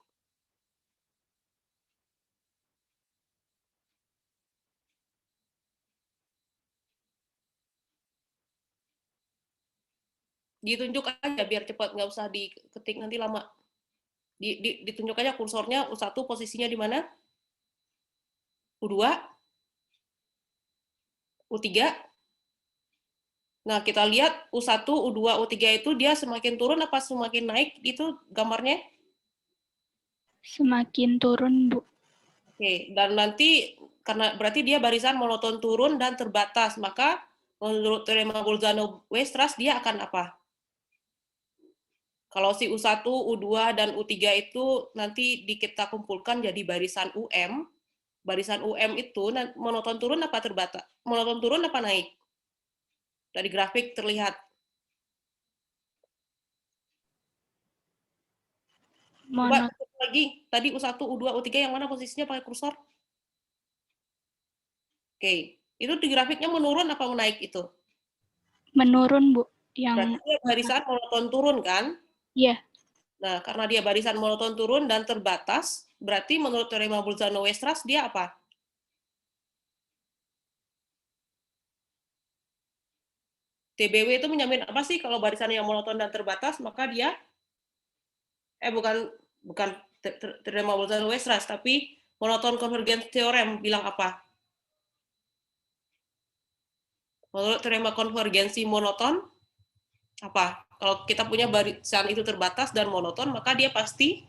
Ditunjuk aja biar cepat, nggak usah diketik nanti lama. Ditunjuk aja kursornya U1 posisinya di mana? U2? U3? Nah, kita lihat U1, U2, U3 itu dia semakin turun apa semakin naik itu gambarnya? Semakin turun, Bu. Oke, dan nanti karena berarti dia barisan monoton turun dan terbatas, maka menurut teorema Bolzano-Weierstrass dia akan apa? Kalau si U1, U2, dan U3 itu nanti kita kumpulkan jadi barisan UM. Barisan UM itu monoton turun apa terbatas? Monoton turun apa naik? Dari grafik terlihat. Coba lagi, tadi U1, U2, U3 yang mana posisinya pakai kursor? Oke, itu di grafiknya menurun apa menaik itu? Menurun, Bu. Berarti dia barisan monoton turun kan? Iya. Nah, karena dia barisan monoton turun dan terbatas, berarti menurut teorema Bolzano-Weierstrass dia apa? TBW itu menjamin apa sih kalau barisan yang monoton dan terbatas, maka dia bukan teorema Bolzano-Weierstrass, tapi monoton convergence theorem bilang apa? Menurut teorema konvergensi monoton apa? Kalau kita punya barisan itu terbatas dan monoton, maka dia pasti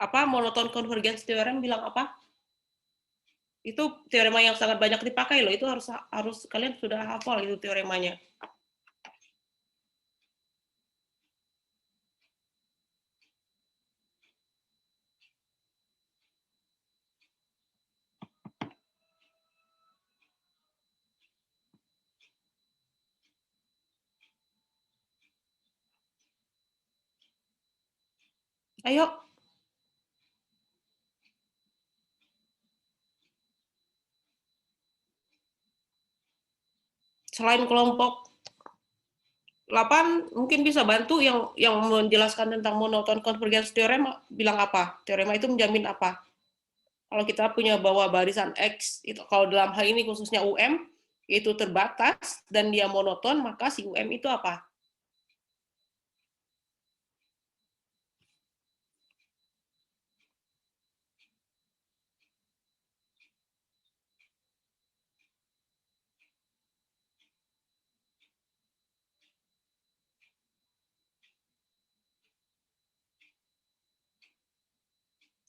apa? Monoton convergence theorem bilang apa? Itu teorema yang sangat banyak dipakai loh. Itu harus kalian sudah hafal itu teoremanya. Ayo. Selain kelompok 8, mungkin bisa bantu yang menjelaskan tentang monoton convergence theorem, bilang apa? Teorema itu menjamin apa? Kalau kita punya bahwa barisan X, itu kalau dalam hal ini khususnya UM, itu terbatas dan dia monoton, maka si UM itu apa?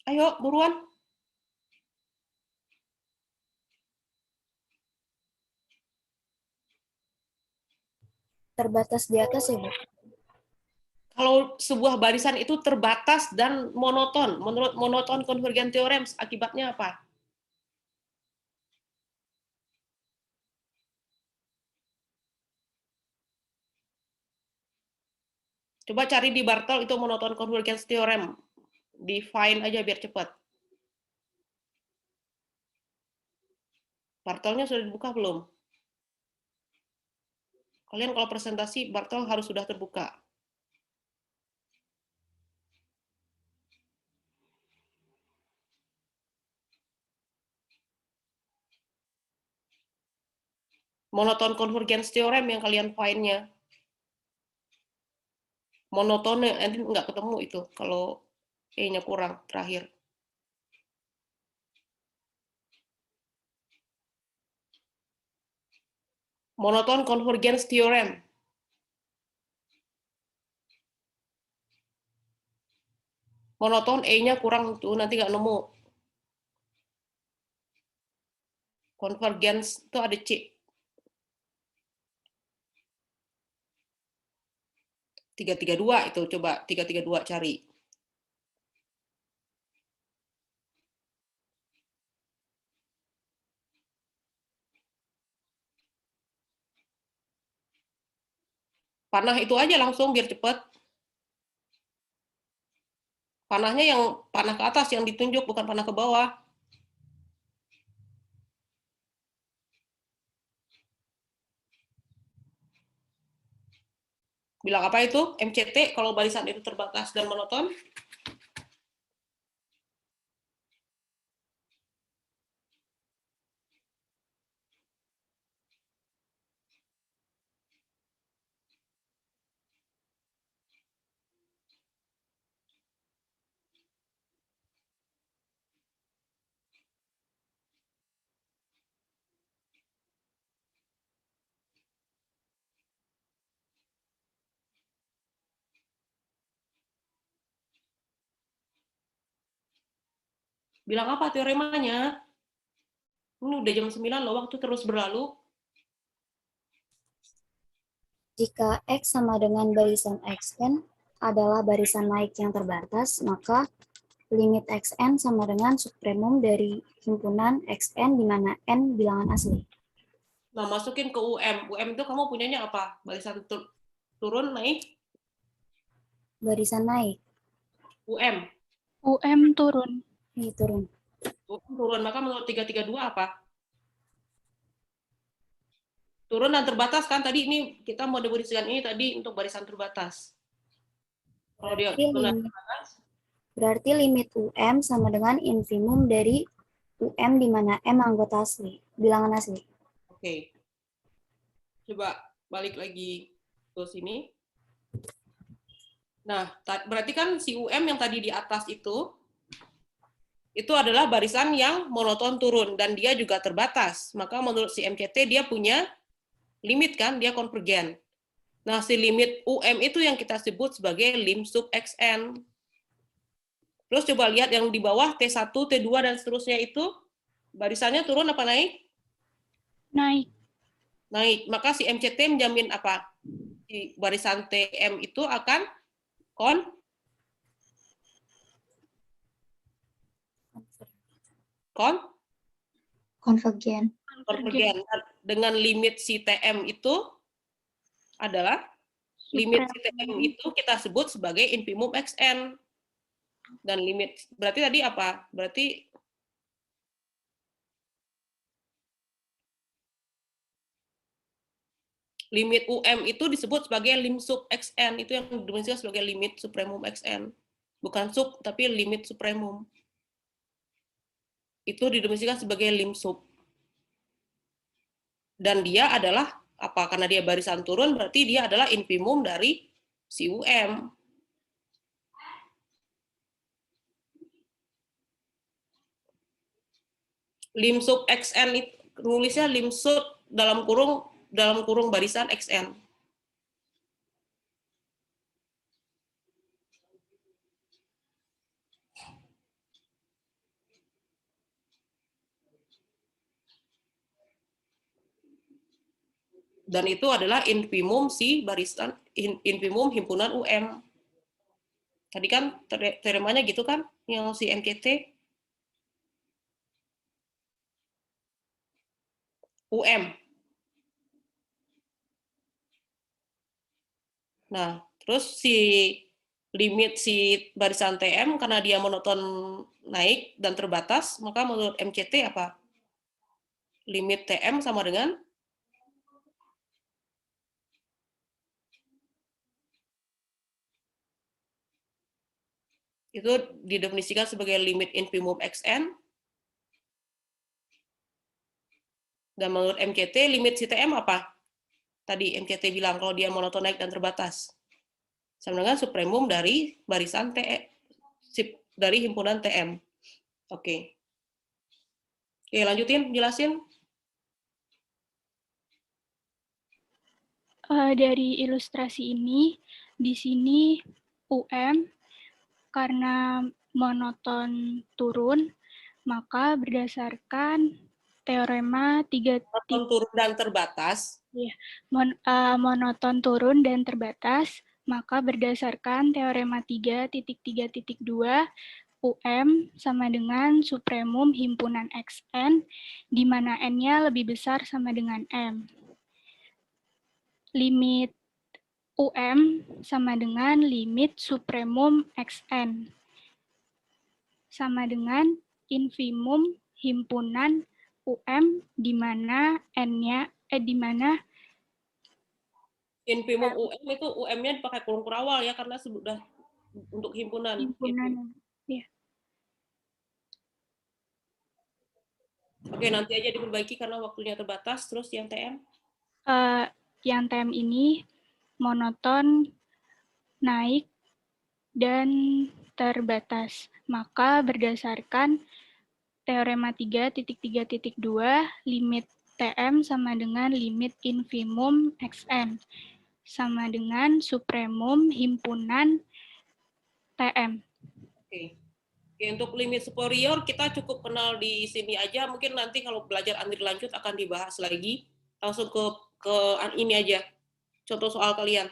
Ayo, buruan. Terbatas di atas ya, Bu? Kalau sebuah barisan itu terbatas dan monoton, menurut monoton convergence theorem, akibatnya apa? Coba cari di Bartol itu monoton convergence theorem. Define aja biar cepat. Bartolnya sudah dibuka belum? Kalian kalau presentasi, Bartol harus sudah terbuka. Monoton convergence theorem yang kalian find-nya. Monotone, nanti nggak ketemu itu kalau E-nya kurang terakhir. Monoton convergence theorem. Monoton E-nya kurang tuh, nanti nggak nemu. Convergence itu ada C. 332 itu, coba 332 cari. Panah itu aja langsung biar cepat. Panahnya yang panah ke atas yang ditunjuk, bukan panah ke bawah. Bilang apa itu? MCT kalau barisan itu terbatas dan monoton. Bilang apa teoremanya? Ini udah jam 9 loh, waktu terus berlalu. Jika X sama dengan barisan Xn adalah barisan naik yang terbatas, maka limit Xn sama dengan supremum dari himpunan Xn di mana n bilangan asli. Nah, masukin ke UM. UM itu kamu punyanya apa? Barisan turun, naik? Barisan naik. UM. UM turun. Ini turun. UM turun, maka menurut 332 apa? Turun dan terbatas kan? Tadi ini kita mau definisikan ini tadi untuk barisan terbatas. Kalau dia turun terbatas, Berarti limit UM sama dengan infimum dari UM di mana M anggota asli, bilangan asli. oke. Coba balik lagi ke sini. Nah, berarti kan si UM yang tadi di atas itu adalah barisan yang monoton turun dan dia juga terbatas. Maka menurut si MCT dia punya limit kan, dia konvergen. Nah, si limit UM itu yang kita sebut sebagai lim sub XN. Terus coba lihat yang di bawah T1, T2 dan seterusnya itu barisannya turun apa naik? Naik. Naik. Maka si MCT menjamin apa? Di barisan TM itu akan Konvergen. konvergen. Dengan limit si TM itu adalah limit si TM itu kita sebut sebagai infimum XN. Dan limit, berarti tadi apa? Berarti Limit UM itu disebut sebagai lim sub XN, itu yang didefinisikan sebagai limit supremum XN. Bukan sub, tapi limit supremum. Itu didefinisikan sebagai lim sub. Dan dia adalah, apa, karena dia barisan turun, berarti dia adalah infimum dari si UM. Lim sub XN, nulisnya lim sub dalam kurung barisan XN. Dan itu adalah infimum si barisan, infimum himpunan UM. Tadi kan teoremanya gitu kan, yang si MCT. UM. Nah, terus si limit si barisan TM karena dia monoton naik dan terbatas, maka menurut MCT apa? Limit TM sama dengan itu didefinisikan sebagai limit infimum XN. Dan menurut MCT limit si TM apa? Tadi MCT bilang kalau dia monoton naik dan terbatas. Sama dengan supremum dari barisan dari himpunan TM. Oke. Oke, lanjutin, jelasin. Dari ilustrasi ini, di sini UM karena monoton turun, maka berdasarkan teorema 3 Monoton turun dan terbatas. monoton turun dan terbatas, maka berdasarkan teorema 3.3.2, UM sama dengan supremum himpunan XN, di mana N-nya lebih besar sama dengan M. Limit UM sama dengan limit supremum XN, sama dengan infimum himpunan UM, di mana N-nya, di mana Infimum UM itu UM-nya dipakai kurung kurawal ya, karena sudah untuk himpunan. himpunan. Ya. Oke, nanti aja diperbaiki karena waktunya terbatas. Terus yang TM? Yang TM ini monoton, naik, dan terbatas. Maka berdasarkan teorema 3.3.2, limit TM sama dengan limit infimum XN, sama dengan supremum himpunan TM. Oke. Oke, untuk limit superior kita cukup kenal di sini aja. Mungkin nanti kalau belajar andri lanjut akan dibahas lagi. Langsung ke ini aja. Contoh soal kalian.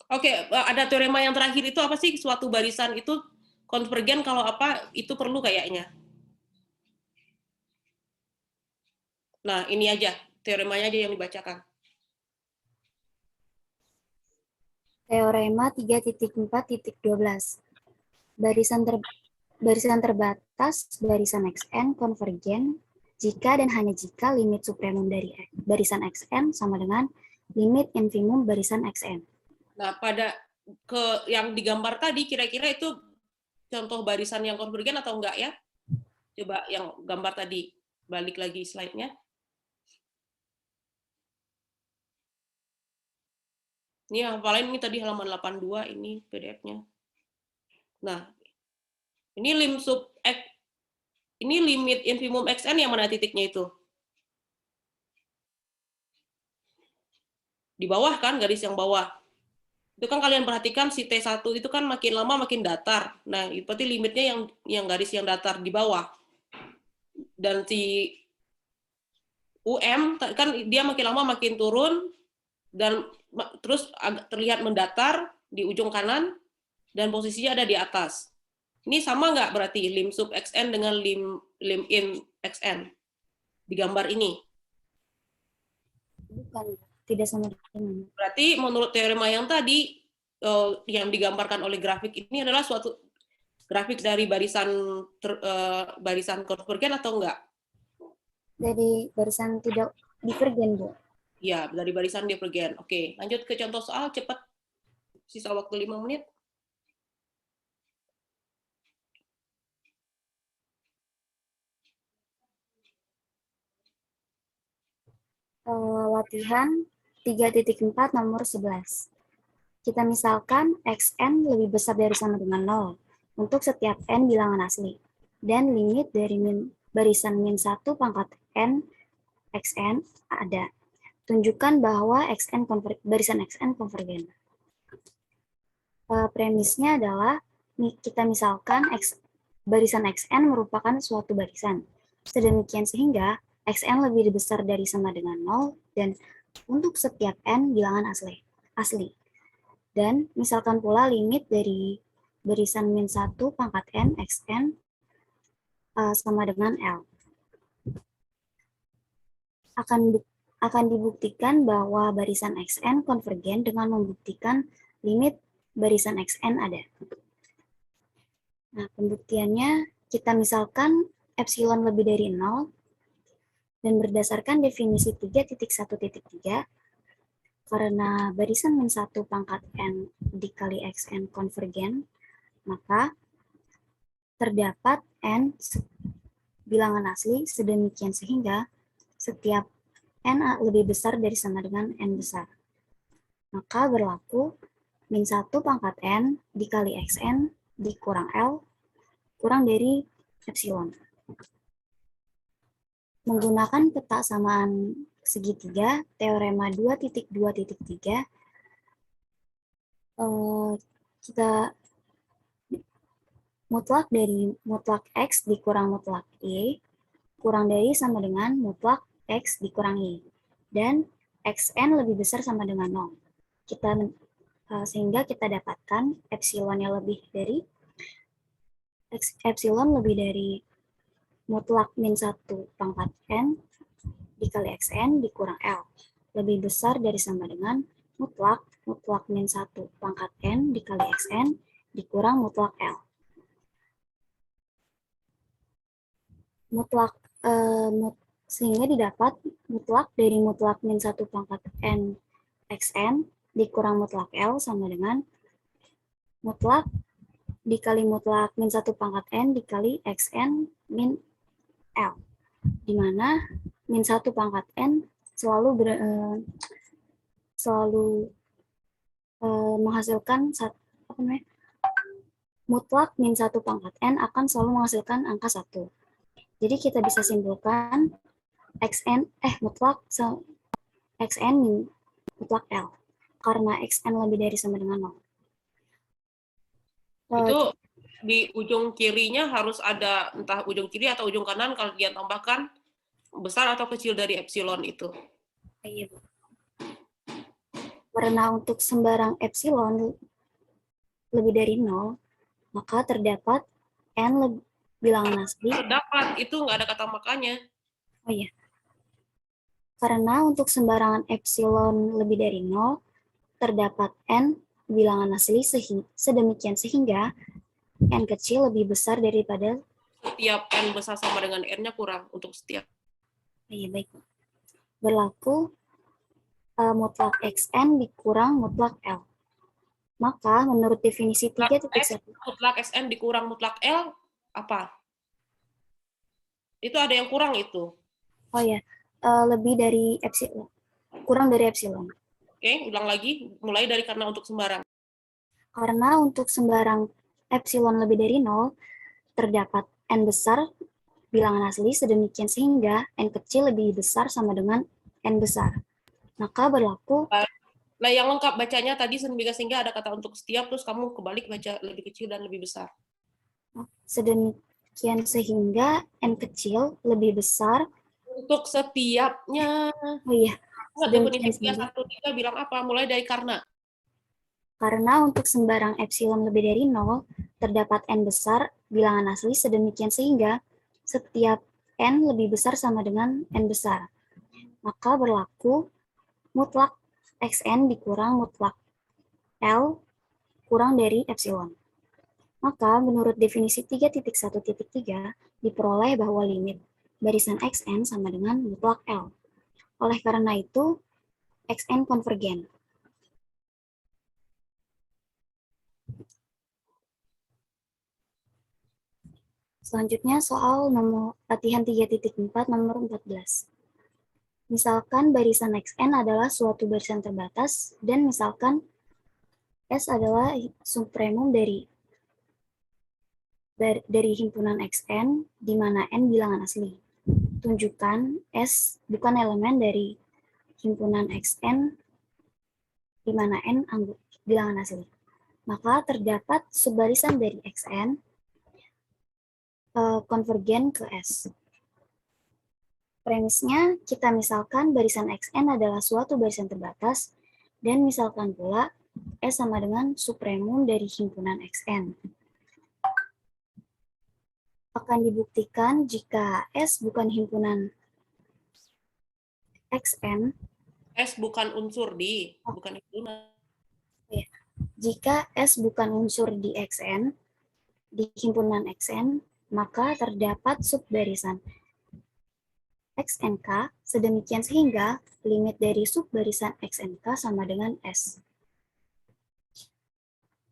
Oke, ada teorema yang terakhir itu apa sih? Suatu barisan itu konvergen kalau apa? Itu perlu kayaknya. Nah, ini aja. Teoremanya aja yang dibacakan. Teorema 3.4.12. Barisan terbatas barisan XN konvergen jika dan hanya jika limit supremum dari barisan XN sama dengan limit infimum barisan XN. Nah, pada yang digambar tadi kira-kira itu contoh barisan yang konvergen atau enggak ya? Coba yang gambar tadi, balik lagi slide-nya. Ini hafalan ini tadi halaman 82 ini PDF-nya. Nah, ini lim sub X, ini limit infimum XN yang mana titiknya itu? Di bawah kan, garis yang bawah. Itu kan kalian perhatikan si T1 itu kan makin lama makin datar. Nah, berarti limitnya yang garis yang datar di bawah. Dan si UM kan dia makin lama makin turun dan terus terlihat mendatar di ujung kanan dan posisinya ada di atas. Ini sama nggak berarti lim sub XN dengan lim in XN di gambar ini? Bukan, tidak sama dengan. Berarti menurut teorema yang tadi yang digambarkan oleh grafik ini adalah suatu grafik dari barisan konvergen atau enggak? Dari barisan tidak divergen, Bu. Ya, dari barisan divergen. Oke, lanjut ke contoh soal, cepat. Sisa waktu 5 menit. Latihan 3.4 nomor 11. Kita misalkan xn lebih besar dari sama dengan 0 untuk setiap n bilangan asli. Dan limit dari barisan min 1 pangkat n xn ada. Tunjukkan bahwa barisan xn konvergen. Premisnya adalah kita misalkan barisan xn merupakan suatu barisan. Sedemikian sehingga xn lebih besar dari sama dengan 0 dan untuk setiap n bilangan asli. Dan misalkan pula limit dari barisan min 1 pangkat n xn sama dengan L. Akan dibuktikan bahwa barisan xn konvergen dengan membuktikan limit barisan xn ada. Nah, pembuktiannya kita misalkan epsilon lebih dari 0 dan berdasarkan definisi 3.1.3 karena barisan min 1 pangkat n dikali xn konvergen, maka terdapat n bilangan asli sedemikian sehingga setiap n lebih besar dari sama dengan n besar. Maka berlaku min 1 pangkat n dikali xn dikurang L kurang dari epsilon. Menggunakan peta samaan segitiga, teorema 2.2.3, kita mutlak dari mutlak X dikurang mutlak Y kurang dari sama dengan mutlak X dikurang Y. Dan Xn lebih besar sama dengan 0. Sehingga kita dapatkan epsilonnya lebih dari mutlak min 1 pangkat n dikali xn dikurang L. Lebih besar dari sama dengan mutlak min 1 pangkat n dikali xn dikurang mutlak L. Sehingga didapat mutlak dari mutlak min 1 pangkat n xn dikurang mutlak L sama dengan mutlak dikali mutlak min 1 pangkat n dikali xn min L, di mana min 1 pangkat n selalu menghasilkan mutlak min 1 pangkat n akan selalu menghasilkan angka 1. Jadi kita bisa simpulkan mutlak xn min mutlak L karena xn lebih dari sama dengan 0. Itu di ujung kirinya harus ada entah ujung kiri atau ujung kanan kalian tambahkan besar atau kecil dari epsilon itu. Iya, Bu. Karena untuk sembarang epsilon lebih dari 0, maka terdapat n bilangan asli. Terdapat, itu nggak ada kata makanya. Oh iya. Karena untuk sembarangan epsilon lebih dari 0, terdapat n bilangan asli sedemikian sehingga n kecil lebih besar daripada setiap n besar sama dengan n-nya kurang untuk setiap. Iya, baik. Berlaku mutlak xn dikurang mutlak L. Maka menurut definisi 3.1 mutlak xn dikurang mutlak L apa? Itu ada yang kurang itu. Oh ya, lebih dari epsilon. Kurang dari epsilon. Oke, ulang lagi. Mulai dari karena untuk sembarang. Karena untuk sembarang epsilon lebih dari 0, terdapat n besar bilangan asli sedemikian sehingga n kecil lebih besar sama dengan n besar. Maka berlaku. Nah, yang lengkap bacanya tadi sehingga ada kata untuk setiap, terus kamu kebalik baca lebih kecil dan lebih besar. Sedemikian sehingga n kecil lebih besar untuk setiapnya. Oh iya. Definisi 3.1.3 bilang apa? Mulai dari karena. Karena untuk sembarang epsilon lebih dari 0, terdapat n besar bilangan asli sedemikian sehingga setiap n lebih besar sama dengan n besar. Maka berlaku mutlak xn dikurang mutlak L kurang dari epsilon. Maka menurut definisi 3.1.3 diperoleh bahwa limit barisan xn sama dengan mutlak L. Oleh karena itu, xn konvergen. Selanjutnya soal nomor latihan 3.4 nomor 14. Misalkan barisan xn adalah suatu barisan terbatas dan misalkan S adalah supremum dari himpunan xn di mana n bilangan asli. Tunjukkan S bukan elemen dari himpunan xn di mana n bilangan asli. Maka terdapat subbarisan dari xn konvergen ke S. Premisnya, kita misalkan barisan xn adalah suatu barisan terbatas, dan misalkan pula S sama dengan supremum dari himpunan xn. Akan dibuktikan jika S bukan himpunan xn, S bukan unsur bukan himpunan. jika S bukan unsur di xn, di himpunan xn, maka terdapat subbarisan xnk sedemikian sehingga limit dari subbarisan xnk sama dengan S.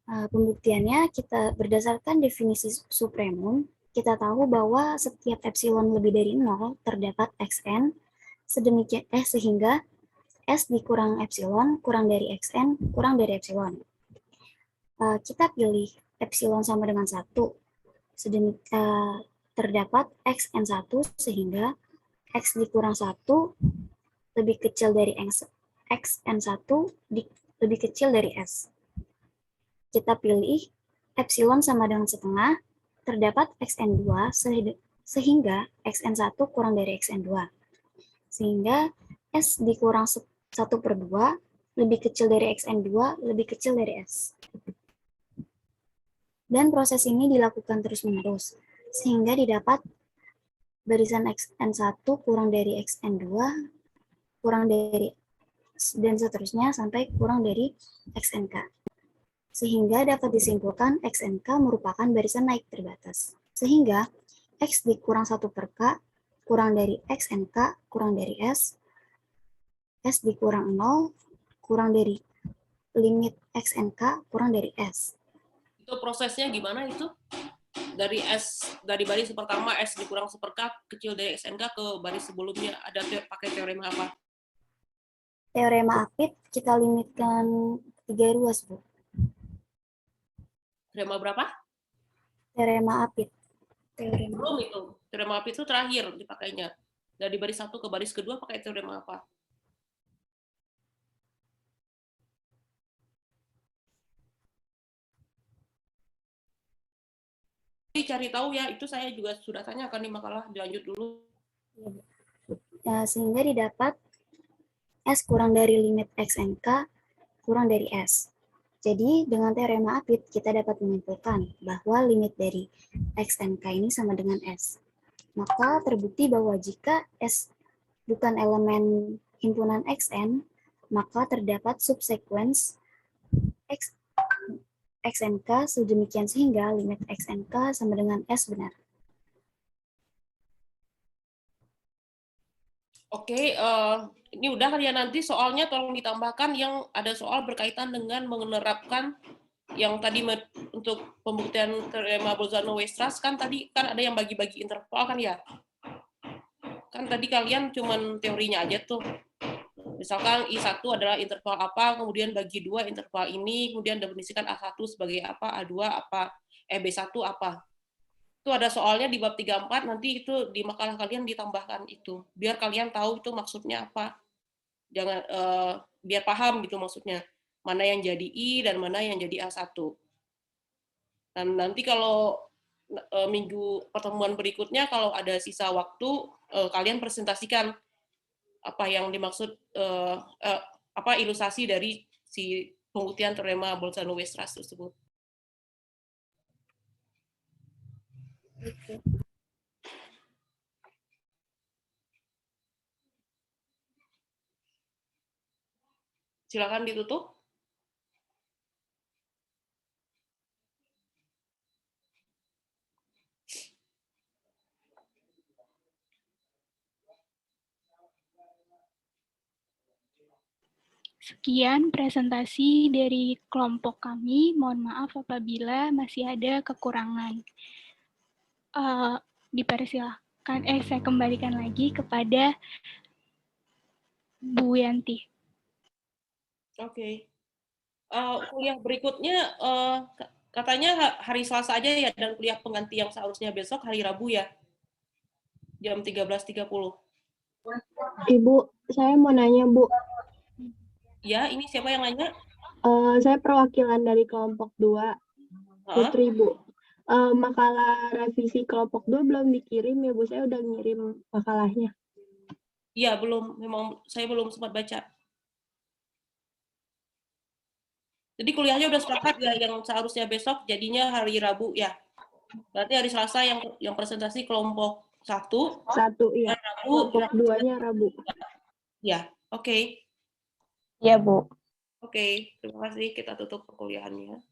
Pembuktiannya kita berdasarkan definisi supremum, kita tahu bahwa setiap epsilon lebih dari 0 terdapat xn sedemikian sehingga S dikurang epsilon kurang dari xn kurang dari epsilon. Kita pilih epsilon sama dengan 1. Terdapat xn1 sehingga x dikurang 1 lebih kecil dari xn1 lebih kecil dari S. Kita pilih epsilon sama dengan setengah, terdapat xn2 sehingga xn1 kurang dari xn2. Sehingga S dikurang 1/2 lebih kecil dari xn2 lebih kecil dari S. Dan proses ini dilakukan terus-menerus, sehingga didapat barisan xn1 kurang dari xn2, kurang dari, dan seterusnya sampai kurang dari xnk. Sehingga dapat disimpulkan xnk merupakan barisan naik terbatas. Sehingga x dikurang 1/k kurang dari xnk kurang dari S, S dikurang 0 kurang dari limit xnk kurang dari S. Itu prosesnya gimana itu? Dari baris pertama S dikurang 1/k kecil dari xnk ke baris sebelumnya ada pakai teorema apa? Teorema Apit kita limitkan 3 ruas, Bu. Teorema berapa? Teorema Apit. Belum itu. Teorema Apit itu terakhir dipakainya. Dari baris 1 ke baris kedua pakai teorema apa? Cari tahu ya, itu saya juga sudah tanyakan di makalah, dilanjut dulu. Sehingga didapat S kurang dari limit xnk kurang dari S. Jadi dengan teorema Apit kita dapat menyimpulkan bahwa limit dari xnk ini sama dengan S. Maka terbukti bahwa jika S bukan elemen himpunan xn, maka terdapat subsequence xnk sedemikian sehingga limit xnk sama dengan S benar. Oke, ini udah kali ya, nanti soalnya tolong ditambahkan yang ada soal berkaitan dengan menerapkan yang tadi untuk pembuktian teorema Bolzano-Weierstrass kan tadi kan ada yang bagi-bagi interval kan ya. Kan tadi kalian cuman teorinya aja tuh. Misalkan I1 adalah interval apa, kemudian bagi 2 interval ini, kemudian definisikan A1 sebagai apa, A2 apa, B1 apa. Itu ada soalnya di bab 34, nanti itu di makalah kalian ditambahkan itu. Biar kalian tahu itu maksudnya apa. Jangan biar paham gitu maksudnya. Mana yang jadi I dan mana yang jadi A1. Dan nanti kalau minggu pertemuan berikutnya kalau ada sisa waktu kalian presentasikan apa yang dimaksud apa ilustrasi dari si pembuktian teorema Bolzano-Weierstrass tersebut. Silakan ditutup. Sekian presentasi dari kelompok kami. Mohon maaf apabila masih ada kekurangan. Dipersilahkan, saya kembalikan lagi kepada Bu Yanti. Oke. Kuliah berikutnya katanya hari Selasa aja ya, dan kuliah pengganti yang seharusnya besok hari Rabu ya, jam 13.30. Ibu, saya mau nanya, Bu. Ya, ini siapa yang nanya? Saya perwakilan dari kelompok 2, Putri, Bu. Makalah revisi kelompok 2 belum dikirim ya, Bu. Saya udah ngirim makalahnya. Iya, belum. Memang saya belum sempat baca. Jadi kuliahnya udah sepakat ya, yang seharusnya besok jadinya hari Rabu ya. Berarti hari Selasa yang presentasi kelompok 1. 1, iya. Rabu. Kelompok 2-nya Rabu. Ya, oke. Iya, Bu. Oke, terima kasih. Kita tutup perkuliahannya.